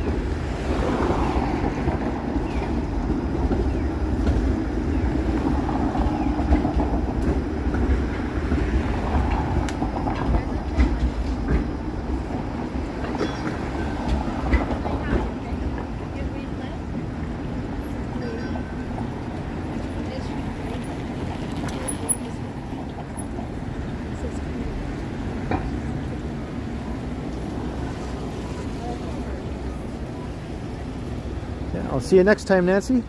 I'll see you next time, Nancy.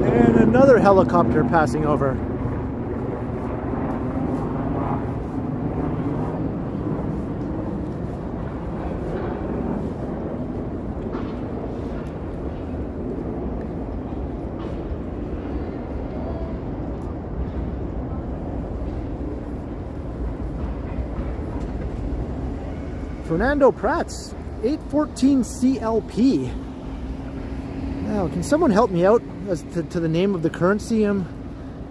And another helicopter passing over. Fernando Prats, 814 CLP. Now, can someone help me out as to the name of the currency I'm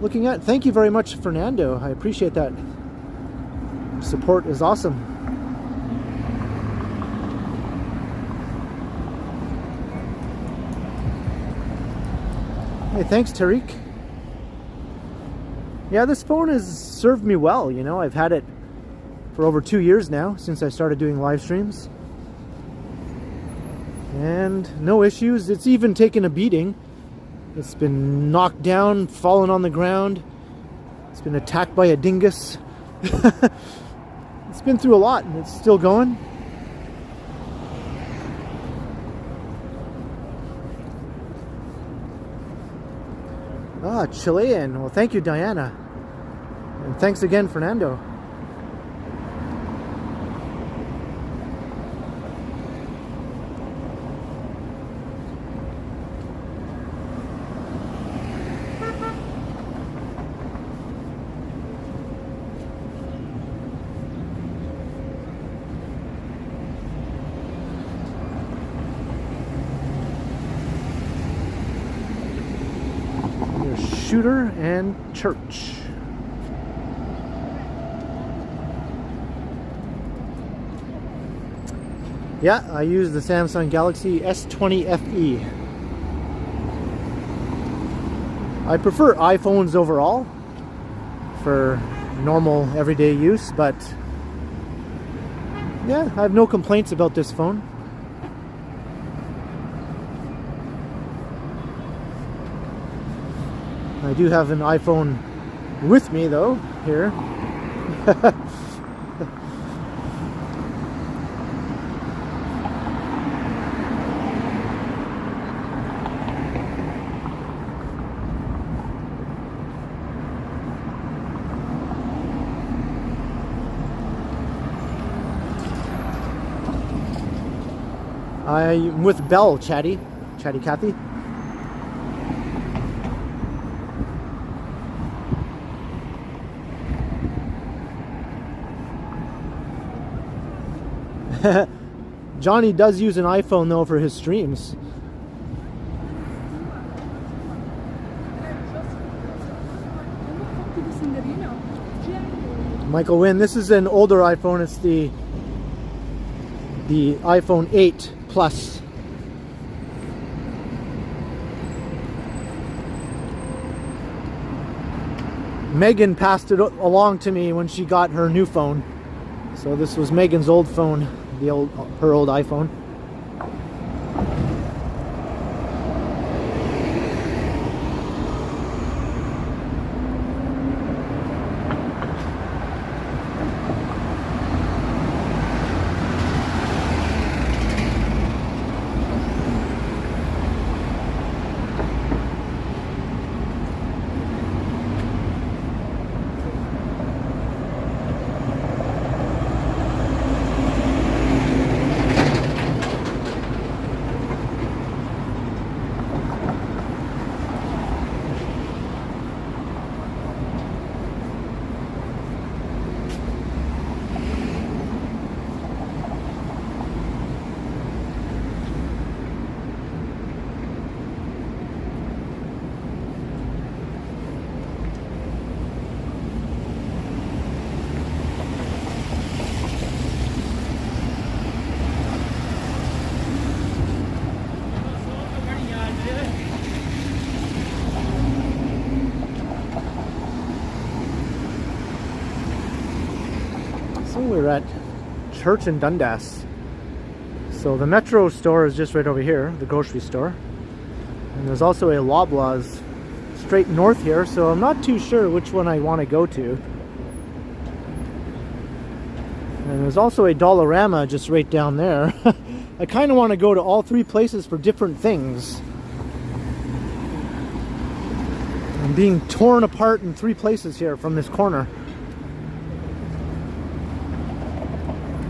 looking at? Thank you very much, Fernando. I appreciate that. Support is awesome. Hey, thanks, Tariq. Yeah, this phone has served me well, you know. I've had it for over 2 years now, since I started doing live streams. And no issues. It's even taken a beating. It's been knocked down, fallen on the ground. It's been attacked by a dingus. It's been through a lot, and it's still going. Ah, Chilean. Well, thank you, Diana. And thanks again, Fernando. Shooter and Church. Yeah, I use the Samsung Galaxy S20 FE. I prefer iPhones overall for normal everyday use, but yeah, I have no complaints about this phone. I do have an iPhone with me though, here. I'm with Belle, Chatty Cathy. Johnny does use an iPhone though for his streams. Michael Wynn, this is an older iPhone. It's the iPhone 8 Plus. Megan passed it along to me when she got her new phone. So this was Megan's old phone, her old iPhone. We're at Church in Dundas. So the Metro store is just right over here, the grocery store. And there's also a Loblaws straight north here, so I'm not too sure which one I want to go to. And there's also a Dollarama just right down there. I kind of want to go to all three places for different things. I'm being torn apart in three places here from this corner.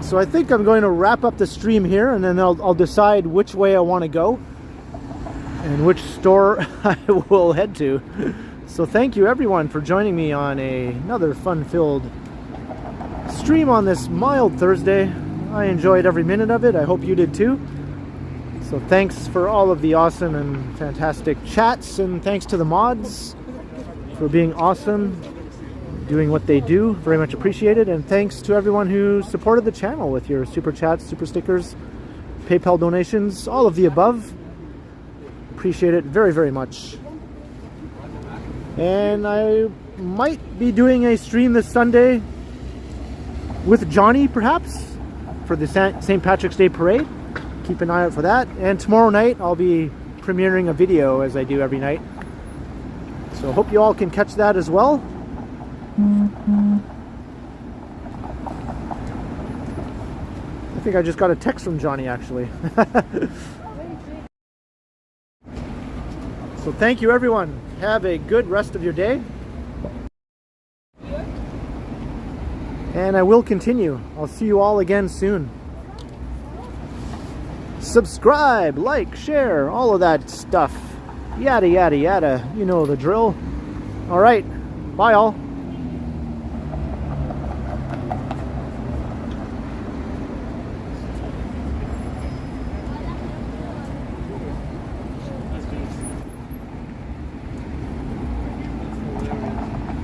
So I think I'm going to wrap up the stream here, and then I'll decide which way I want to go and which store I will head to. So thank you everyone for joining me on another fun-filled stream on this mild Thursday. I enjoyed every minute of it. I hope you did too. So thanks for all of the awesome and fantastic chats, and thanks to the mods for being awesome, doing what they do. Very much appreciated. And thanks to everyone who supported the channel with your super chats, super stickers, PayPal donations, all of the above. Appreciate it very, very much. And I might be doing a stream this Sunday with Johnny, perhaps, for the St. Patrick's Day Parade. Keep an eye out for that. And tomorrow night I'll be premiering a video, as I do every night. So hope you all can catch that as well. I think I just got a text from Johnny, actually. So thank you everyone. Have a good rest of your day. And I will continue. I'll see you all again soon. Subscribe, like, share, all of that stuff. Yada, yada, yada. You know the drill. All right. Bye all.